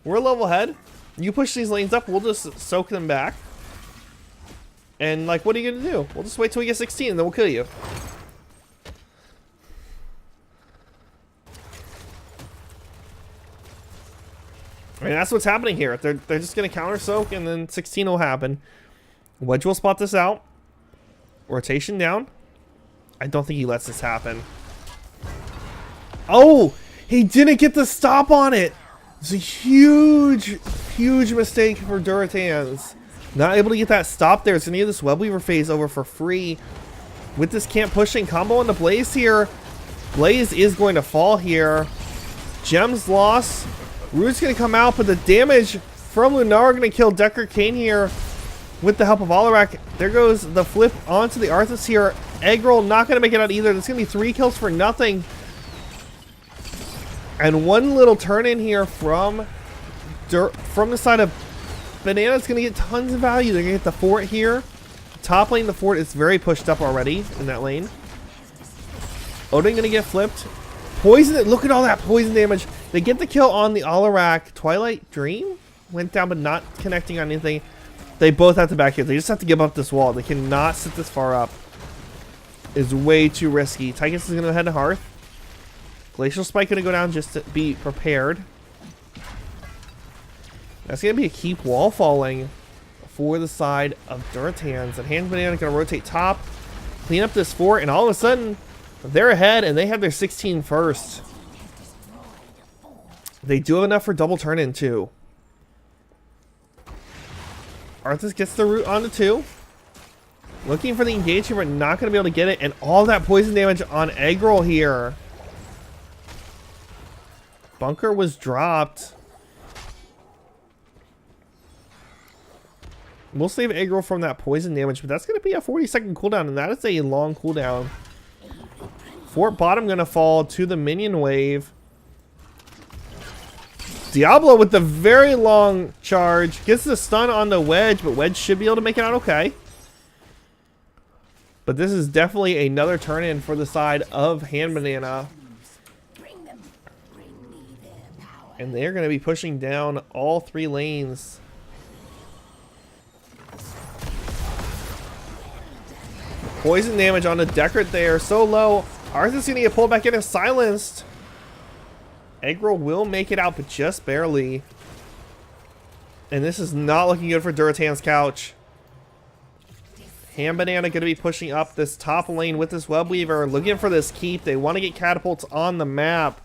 We're level head. You push these lanes up, we'll just soak them back. And like, what are you going to do? We'll just wait till we get 16 and then we'll kill you. I mean, that's what's happening here. They're just going to counter soak and then 16 will happen. Wedge will spot this out. Rotation down. I don't think he lets this happen. Oh! He didn't get the stop on it! It's a huge, huge mistake for Durotan's. Not able to get that stop there. It's going to get this Webweaver phase over for free. With this camp pushing, combo on the Blaze here. Blaze is going to fall here. Gems lost. Root's going to come out, but the damage from Lunar going to kill Decker Kane here with the help of Alarak. There goes the flip onto the Arthas here. Eggroll not going to make it out either. There's going to be 3 kills for nothing. And one little turn in here from the side of Banana's going to get tons of value. They're going to get the fort here. Top lane, the fort is very pushed up already in that lane. Odin going to get flipped. Poison it. Look at all that poison damage. They get the kill on the Alarak. Twilight Dream went down but not connecting on anything. They both have to back here. They just have to give up this wall. They cannot sit this far up. It's way too risky. Tychus is going to head to Hearth. Glacial Spike going to go down just to be prepared. That's going to be a keep wall falling for the side of Durotan's. And Hand Banana going to rotate top, clean up this fort, and all of a sudden, they're ahead, and they have their 16 first. They do have enough for double turn-in, too. Arthas gets the root onto 2. Looking for the engagement, but not going to be able to get it. And all that poison damage on Eggroll here. Bunker was dropped. We'll save Eggroll from that poison damage, but that's going to be a 40-second cooldown, and that is a long cooldown. Fort bottom going to fall to the minion wave. Diablo with the very long charge. Gets the stun on the Wedge, but Wedge should be able to make it out okay. But this is definitely another turn-in for the side of Hand Banana. And they're going to be pushing down all 3 lanes. Poison damage on the Deckard there. So low. Arthas going to get pulled back in and silenced. Eggroll will make it out, but just barely. And this is not looking good for Durotan's couch. Hand Banana going to be pushing up this top lane with this Webweaver. Looking for this keep. They want to get catapults on the map.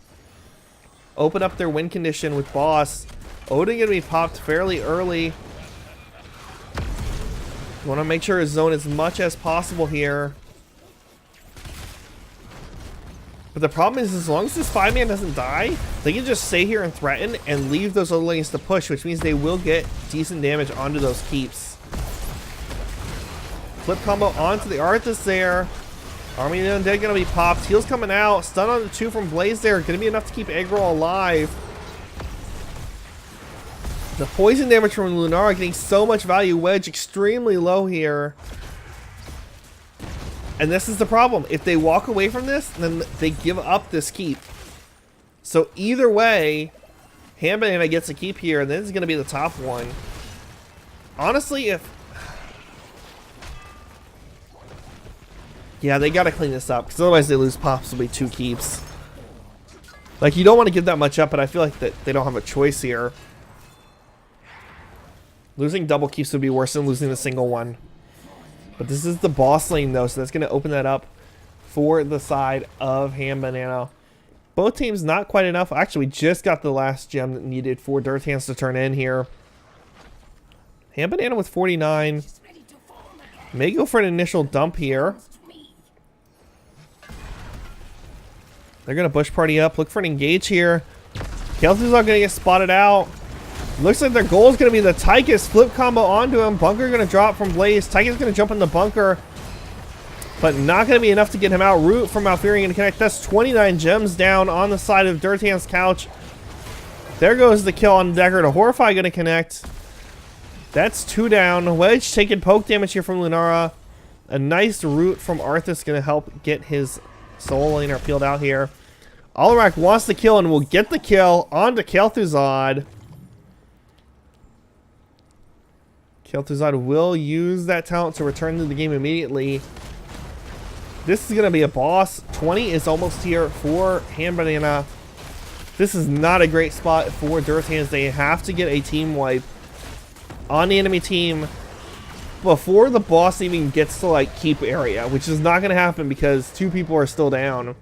Open up their win condition with Boss. Odin gonna be popped fairly early. Want to make sure his zone as much as possible here. But the problem is, as long as this 5-man doesn't die, they can just stay here and threaten and leave those other lanes to push, which means they will get decent damage onto those keeps. Flip combo onto the Arthas there. Army of the Undead gonna be popped. Heals coming out. Stun on the 2 from Blaze there. Gonna be enough to keep Aggro alive. The poison damage from Lunara getting so much value. Wedge extremely low here. And this is the problem. If they walk away from this, then they give up this keep. So either way, Hand Banana gets a keep here, and this is going to be the top one. Honestly, if... Yeah, they got to clean this up, because otherwise they lose possibly 2 keeps. Like, you don't want to give that much up, but I feel like that they don't have a choice here. Losing double keeps would be worse than losing the single one. But this is the boss lane, though, so that's going to open that up for the side of Ham Banana. Both teams not quite enough. Actually, we just got the last gem that needed for Durtans to turn in here. Ham Banana with 49. May go for an initial dump here. They're going to bush party up. Look for an engage here. Kelthus are going to get spotted out. Looks like their goal is going to be the Tychus. Flip combo onto him. Bunker going to drop from Blaze. Tychus going to jump in the bunker. But not going to be enough to get him out. Root from Malfurion going to connect. That's 29 gems down on the side of Durtan's couch. There goes the kill on Deckard. A Horrify going to connect. That's 2 down. Wedge taking poke damage here from Lunara. A nice root from Arthas going to help get his soul laner peeled out here. Alarak wants the kill and will get the kill onto Kel'Thuzad. Kel'Thuzad will use that talent to return to the game immediately. This is going to be a boss. 20 is almost here for Ham Banana. This is not a great spot for Durtans. They have to get a team wipe on the enemy team before the boss even gets to like keep area, which is not going to happen because 2 people are still down.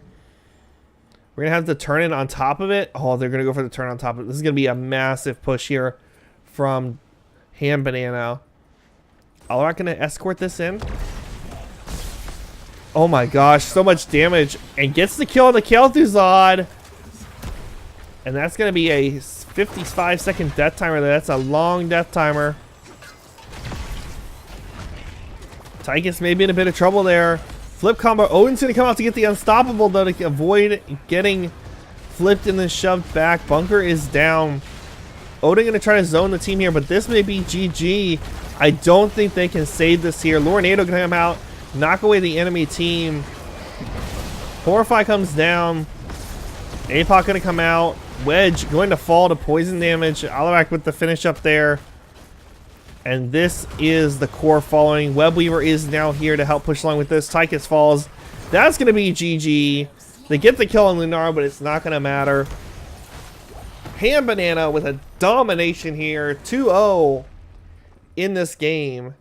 We're going to have to turn it on top of it. Oh, they're going to go for the turn on top of it. This is going to be a massive push here from Ham Banana. Alarak going to escort this in. Oh my gosh, so much damage. And gets the kill on the Kel'Thuzad. And that's going to be a 55-second death timer. That's a long death timer. Tychus may be in a bit of trouble there. Flip combo. Odin's going to come out to get the unstoppable, though, to avoid getting flipped and then shoved back. Bunker is down. Odin going to try to zone the team here, but this may be GG. I don't think they can save this here. Lorinado going to come out, knock away the enemy team. Horrify comes down. Apoc going to come out. Wedge going to fall to poison damage. Alarak with the finish up there. And this is the core following. Webweaver is now here to help push along with this. Tychus falls. That's going to be GG. They get the kill on Lunara, but it's not going to matter. Ham Banana with a domination here. 2-0 in this game.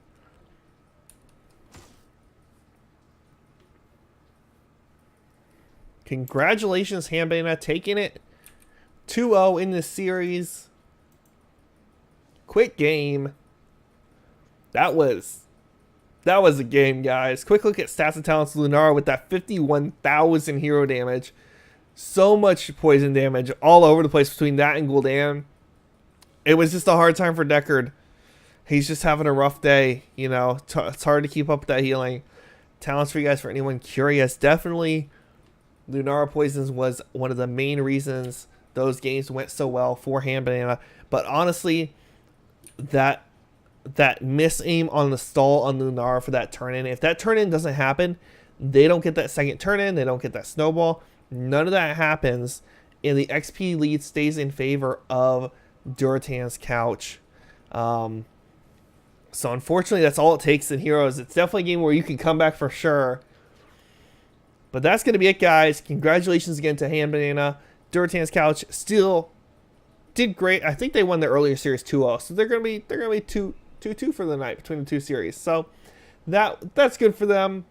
Congratulations, Ham Banana, taking it 2-0 in this series. Quick game. That was a game, guys. Quick look at stats and talents. Lunara with that 51,000 hero damage. So much poison damage all over the place between that and Gul'dan. It was just a hard time for Deckard. He's just having a rough day, you know. It's hard to keep up with that healing. Talents for you guys, for anyone curious. Definitely, Lunara Poisons was one of the main reasons those games went so well for Ham Banana. But honestly, that miss aim on the stall on Lunara for that turn in, if that turn in doesn't happen, they don't get that second turn in, they don't get that snowball. None of that happens, and the XP lead stays in favor of Durotan's couch. So unfortunately, that's all it takes in Heroes. It's definitely a game where you can come back for sure. But that's going to be it, guys. Congratulations again to Ham Banana. Durotan's couch still did great. I think they won the earlier series 2-0, so they're going to be 2-2 for the night between the 2 series. So that's good for them.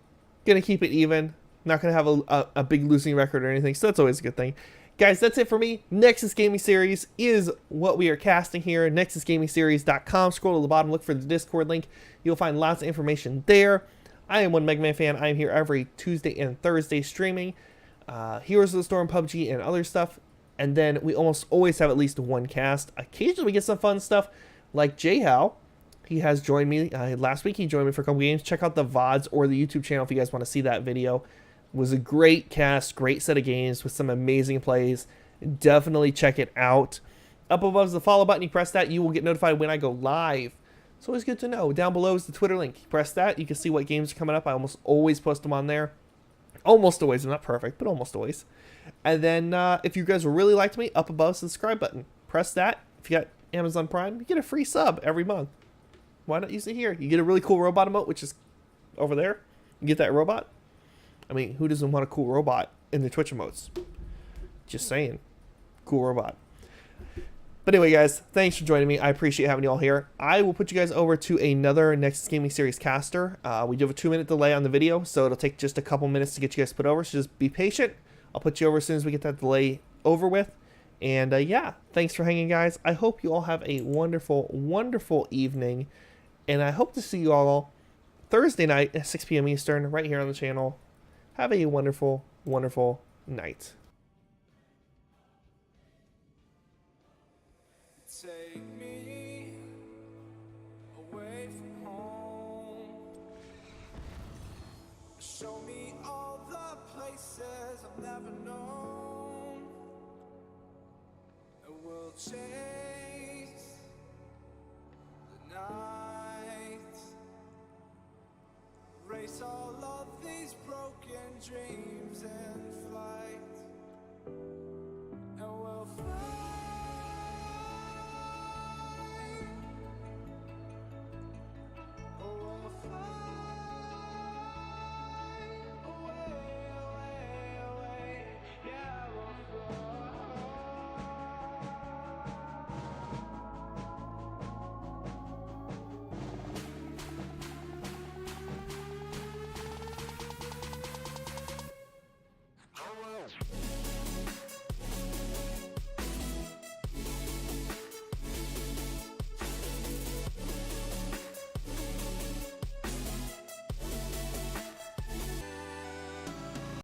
Going to keep it even. Not going to have a big losing record or anything, so that's always a good thing. Guys, that's it for me. Nexus Gaming Series is what we are casting here. NexusGamingSeries.com. Scroll to the bottom, look for the Discord link. You'll find lots of information there. I am one Mega Man fan. I am here every Tuesday and Thursday streaming Heroes of the Storm, PUBG, and other stuff. And then we almost always have at least one cast. Occasionally we get some fun stuff like J-How. He has joined me. Last week he joined me for a couple games. Check out the VODs or the YouTube channel if you guys want to see that video. It was a great cast, great set of games with some amazing plays. Definitely check it out. Up above is the follow button. You press that, you will get notified when I go live. It's always good to know. Down below is the Twitter link. You press that, you can see what games are coming up. I almost always post them on there. Almost always. I'm not perfect, but almost always. And then if you guys really liked me, up above is the subscribe button. Press that. If you got Amazon Prime, you get a free sub every month. Why not use it here? You get a really cool robot emote, which is over there. You get that robot. I mean, who doesn't want a cool robot in the Twitch emotes? Just saying. Cool robot. But anyway, guys, thanks for joining me. I appreciate having you all here. I will put you guys over to another Nexus Gaming Series caster. We do have a 2-minute delay on the video, so it'll take just a couple minutes to get you guys put over. So just be patient. I'll put you over as soon as we get that delay over with. And yeah, thanks for hanging, guys. I hope you all have a wonderful, wonderful evening. And I hope to see you all Thursday night at 6 p.m. Eastern right here on the channel. Have a wonderful, wonderful night. Take me away from home. Show me all the places I've never known. And we'll chase the night. Erase all of these broken dreams.